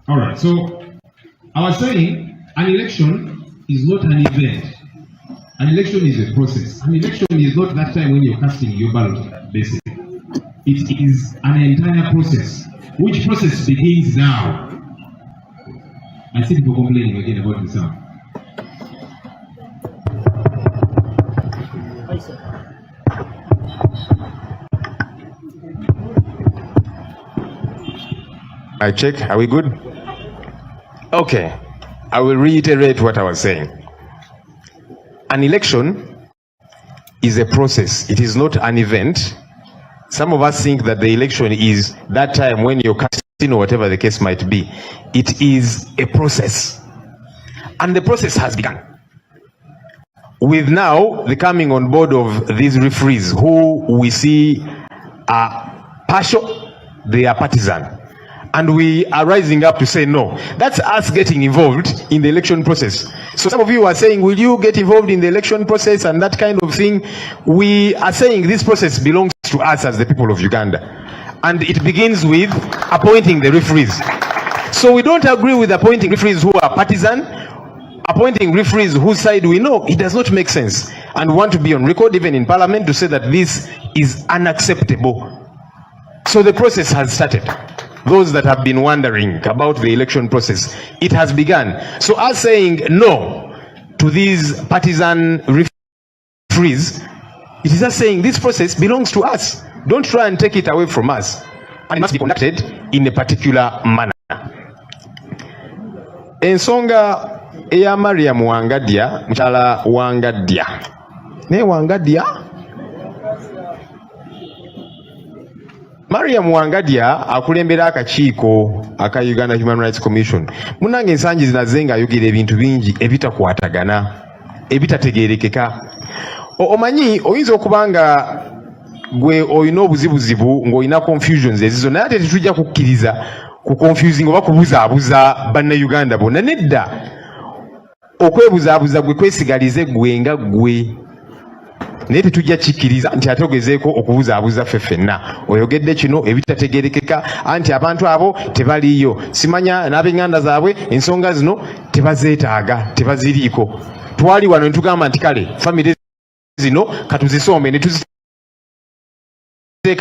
Speaker 7: all right, so I was saying an election is not an event. An election is a process. An election is not that time when you're casting your ballot, basically. It is an entire process, which process begins now. I see people complaining again about the sound.
Speaker 6: I check. Are we good? Okay. I will reiterate what I was saying. An election is a process. It is not an event. Some of us think that the election is that time when you're casting or whatever the case might be. It is a process. And the process has begun. With now the coming on board of these referees who we see are partial, they are partisan. And we are rising up to say no. That's us getting involved in the election process. So some of you are saying, will you get involved in the election process and that kind of thing? We are saying this process belongs to us as the people of Uganda. And it begins with appointing the referees. So we don't agree with appointing referees who are partisan, appointing referees whose side we know. It does not make sense. And we want to be on record, even in Parliament, to say that this is unacceptable. So the process has started. Those that have been wondering about the election process, it has begun. So us saying no to these partisan referees, it is us saying this process belongs to us. Don't try and take it away from us. And it must be conducted in a particular manner. Ensonga eya Mariam Wangadia, mchala Wangadia. Ne Wangadia? Mariam Wangadia akulembera akakiiko aka Uganda Human Rights Commission. Munange ensangi zinazenga ayogera ebintu bingi ebitakwatagana, ebitategeerekeka. Omanyi oyinza okubanga gwe oyina obuzibuzibu ng'olina confusions ezizo, naye ate tetujja kukkiriza ku confusing oba kubuzaabuza bannayuganda bonna. Nedda, okwebuzaabuza gwe kwesigalize gwe nga gwe. Naye tetujja kikkiriza nti ate ogezeeko okubuzaabuza ffe ffenna. Oyogedde kino ebitategeerekeka, anti abantu abo tebaliiyo. Simanya n'ab'enganda zaabwe ensonga zino tebazeetaaga, tebaziriiko. Twali wano ne tugamba nti kale famire zino katuzisombe ne tuziteeka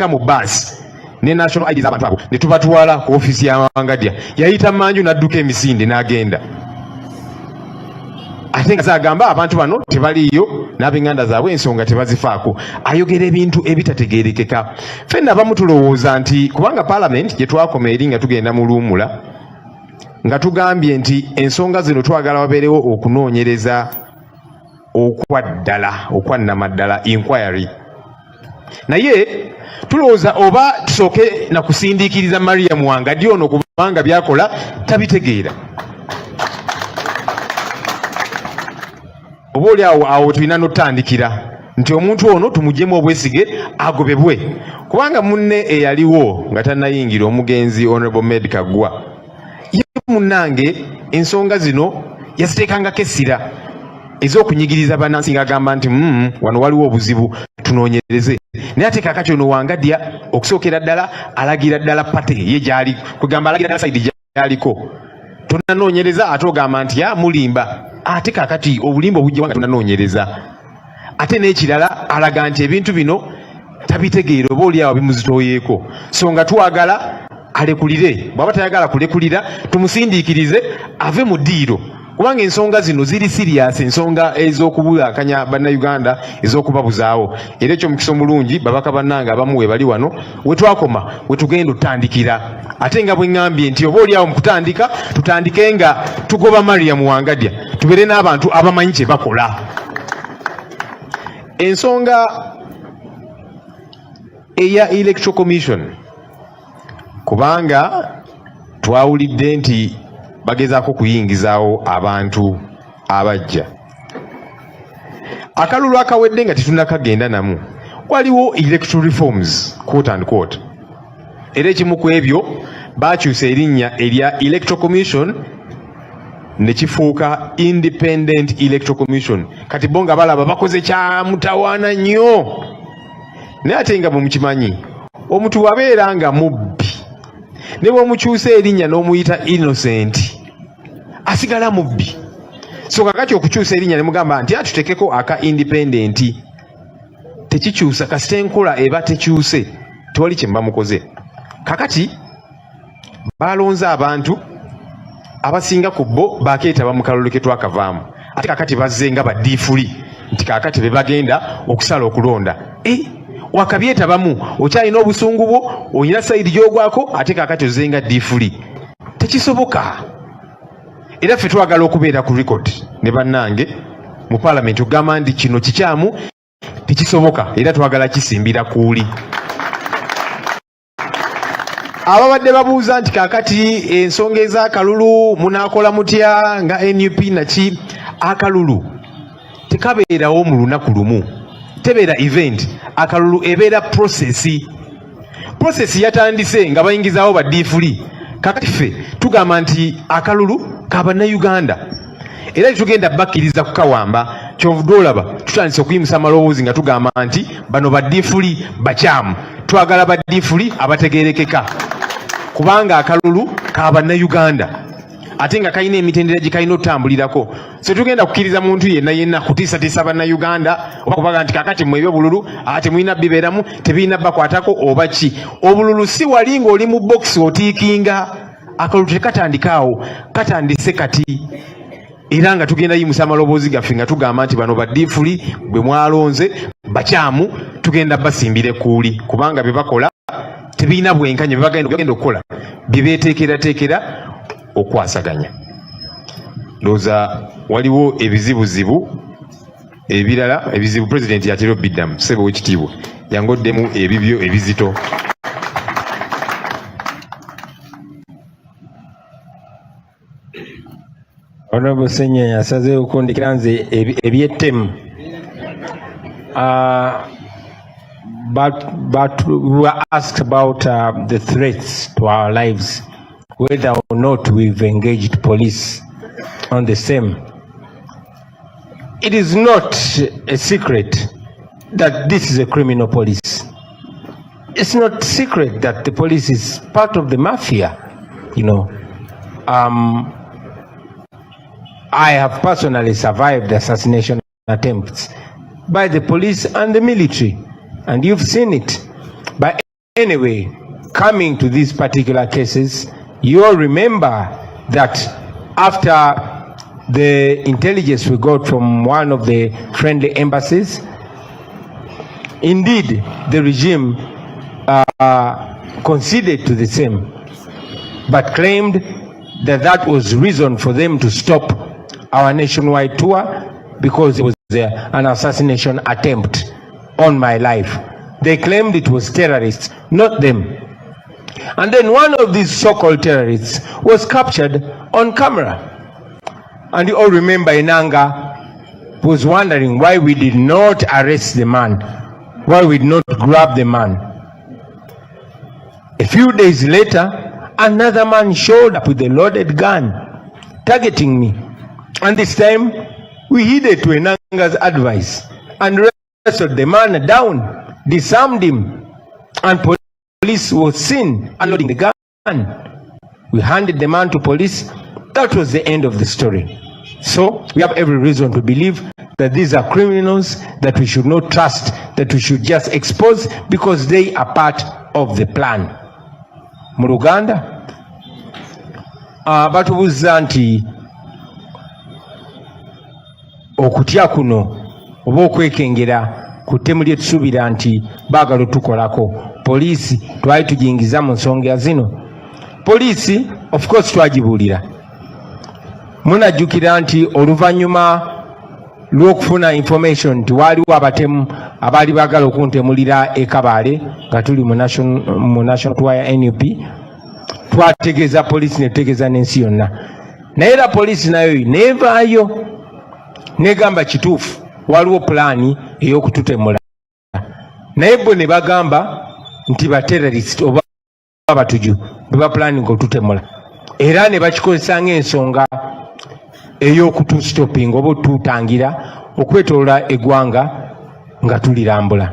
Speaker 6: mu baasi ne national ID z'abantu abo ne tubatwala ku ofiisi ya Wangadia. Yayita manju n'adduka emisinde n'agenda. Ate nga zagamba abantu bano tebaliiyo n'ab'enganda zaabwe ensonga tebazifaako. Ayogera ebintu ebitategeerekeka. Ffenna abamu tulowooza nti kubanga Parliament gye twakoma eri nga tugenda mu luwummula, nga tugambye nti ensonga zino twagala wabeerewo okunoonyereza okwannamaddala inquiry. Naye tulowooza oba tusooke na kusindiikiriza Mariam Wangadya ono kubanga byakola tabitegeera. Oba oli awo tulina n'otandikira nti omuntu ono tumuggyemu obwesige agobebwe, kubanga munne eyaliwo nga tannayingira omugenzi Honorable Med Kaggwa ye munnange ensonga zino yaziteekangako essira ez'okunyigiriza bannansi ng'agamba nti wano waliwo obuzibu tunoonyereze. Naye ate kaakati ono Wangadya okusookera ddala alagira ddala pate ye gy'ali kugamba alagira ddala sayidi gy'aliko tonanoonyereza ate ogamba nti mulimba. Ate kaakati obulimba obujja nga tonanoonyereza. Ate n'ekirala alaga nti ebintu bino tabitegeera oba oli awo bimuzitooyeeko. So nga twagala alekulire, bw'aba tayagala kulekulira tumusindiikirize ave mu ddiiro, kubanga ensonga zino ziri sirias, ensonga ez'okubulakanya bannayuganda ez'okubabuzaawo. Era ekyo mukisa omulungi babaka bannange abamu we bali wano we twakoma we tugenda otandikira. Ate nga bwe ŋŋambye nti oba oli awo mu kutandika tutandike nga tugoba Mariam Wangadya, tubeere n'abantu abamanyi kye bakola. Ensonga eya Electoral Commission, kubanga twawulidde nti bagezaako kuyingizaawo abantu abajja. Akalulu akawedde nga tetunnakagenda namu, waliwo electoral reforms quote and quote. Era ekimu ku ebyo baakyusa erinnya erya Electoral Commission ne kifuuka Independent Electoral Commission. Kati bo nga balaba bakoze kya mutawaana nnyo. Naye ate nga bwe mukimanyi omuntu wabeera nga mubbi ne bw'omukyusa erinnya n'omuyita innocent asigala mubbi. So kakati okukyusa erinnya ne mugamba nti atutekeko aka independent, tekikyusa kasita enkola eba tekyuse, tewali kye bamukoze. Kakati balonze abantu abasinga ku bo bakeetaba mu kalulu ke twakavaamu, ate kakati bazze nga baddiifuli nti kakati be bagenda okusala okulonda. Wakabyetabamu okyalina obusungu bwo, olina sayidi gy'ogwako, ate kakati ozze nga ddiifuli. Tekisoboka. Era ffe twagala okubeera ku record ne bannange mu Parliament ogamba nti kino kikyamu, tekisoboka, era twagala kisimbira kuuli. Ababadde babuuza nti kakati ensonga ez'akalulu munaakola mutya nga NUP naki, akalulu tekabeerawo mu lunaku lumu, tebeera event. Akalulu ebeera process yatandise nga bayingizaawo baddiifuli. Kakati ffe tugamba nti akalulu kabannayuganda, era tugenda bakkiriza kukawamba. Kyovudde olaba tutandise okuyimusa amaloboozi nga tugamba nti bano baddiifuli bakyamu, twagala baddiifuli abategeerekeka, kubanga akalulu kabannayuganda ate nga kalina emitendera gye kalina otambulirako. So tugenda kukkiriza muntu yenna kutiisatiisa bannayuganda oba kubaga nti kakati mwe ebyobululu ate mulina bibeeramu tebirina bakwatako oba ki. Obululu si wali ng'oli mu bokisi otiikinga. Akalulu tekatandikaawo, katandise kati. Era nga tugenda yimusa amaloboozi gaffe nga tugamba nti bano baddiifuli bwe mwalonze bakyamu, tugenda basimbire kuuli, kubanga bye bakola tebirina bwenkanya, bye bagenda okukola bye beeteekerateekera okwasaganya. Ndowooza waliwo ebizibuzibu ebirala, ebizibu Pulezidenti yatera obiddamu. Ssebo w'ekitiibwa yangoddemu ebibyo ebizito.
Speaker 1: Honorable Senya yasazeewo okundikira nze ebyettemu. But we were asked about the threats to our lives, whether or not we've engaged police on the same. It is not a secret that this is a criminal police. It's not secret that the police is part of the mafia, you know. I have personally survived assassination attempts by the police and the military, and you've seen it. But anyway, coming to these particular cases, you all remember that after the intelligence we got from one of the friendly embassies, indeed the regime conceded to the same, but claimed that was reason for them to stop our nationwide tour, because it was an assassination attempt on my life. They claimed it was terrorists, not them. And then one of these so-called terrorists was captured on camera. And you all remember Inanga was wondering why we did not arrest the man, why we did not grab the man. A few days later, another man showed up with a loaded gun, targeting me. And this time, we heeded to Enanga's advice and wrestled the man down, disarmed him, and police was seen unloading the gun. We handed the man to police. That was the end of the story. So we have every reason to believe that these are criminals that we should not trust, that we should just expose, because they are part of the plan. Mu Luganda batubuuza nti okutya kuno oba okwekengera ku ttemu lye tusuubira nti baagala otukolako. Poliisi twali tugiyingiza mu nsonga zino. Poliisi of course twagibuulira. Munajjukira nti oluvannyuma lw'okufuna information nti waaliwo abatemu abaali baagala okuntemulira e Kabale nga tuli mu national tour ya NUP, twategeeza poliisi ne tutegeeza n'ensi yonna. Naye era poliisi nayo neevaayo negamba kituufu waliwo pulaani ey'okututemula. Naye bo ne bagamba nti baterrorist oba batuju beba pulaani ng'otutemula, era ne bakikozesa ng'ensonga ey'okutustopping oba otutangira okwetolola eggwanga nga tulirambula.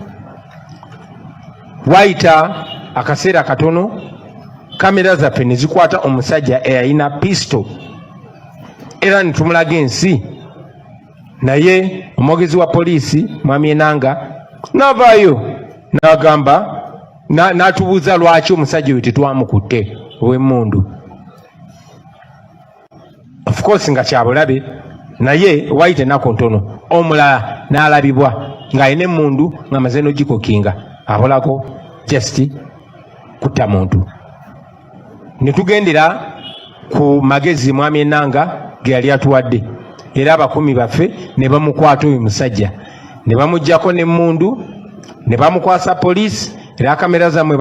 Speaker 1: Wayita akaseera katono, kamera zaffe ne zikwata omusajja eyalina pisto, era ne tumulaga ensi. Naye omwogezi wa poliisi Mwami Enanga n'avaayo n'agamba, n'atubuuza lwaki omusajja oyo tetwamukutte ow'emmundu. Of course nga kyabulabe, naye wayite ennaku ntono omulala n'alabibwa ng'alina emmundu ng'amaze n'ogikokinga, abolako just kutta muntu. Ne tugendera ku magezi Mwami Enanga ge yali atuwadde, era abakumi baffe ne bamukwata oyo musajja, ne bamuggyako n'emmundu, ne bamukwasa poliisi, era kamera zammwe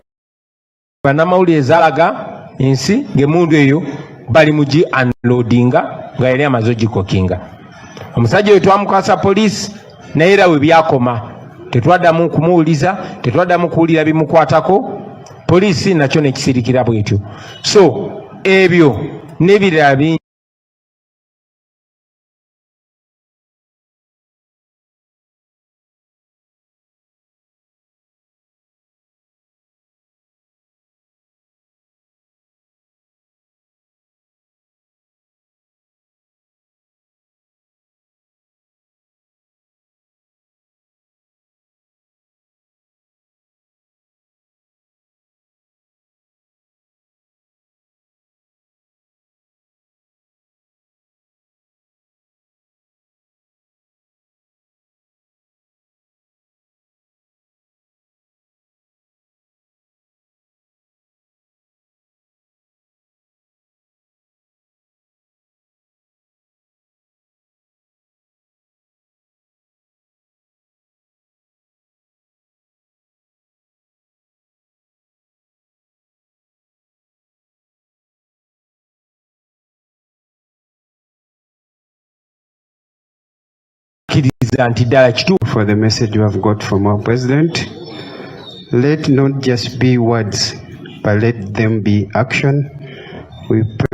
Speaker 1: bannamawulire zaalaga ensi ng'emmundu eyo bali mugi unloadinga nga yali amaze ogikokinga. Omusajja oyo twamukwasa poliisi, naye era we byakoma tetwaddamu kumuwuliza, tetwaddamu kuwulira bimukwatako. Poliisi nakyo nekisirikira bwetyo. So ebyo n'ebirala bingi
Speaker 8: for the message you have got from our president. Let not just be words, but let them be action. We pray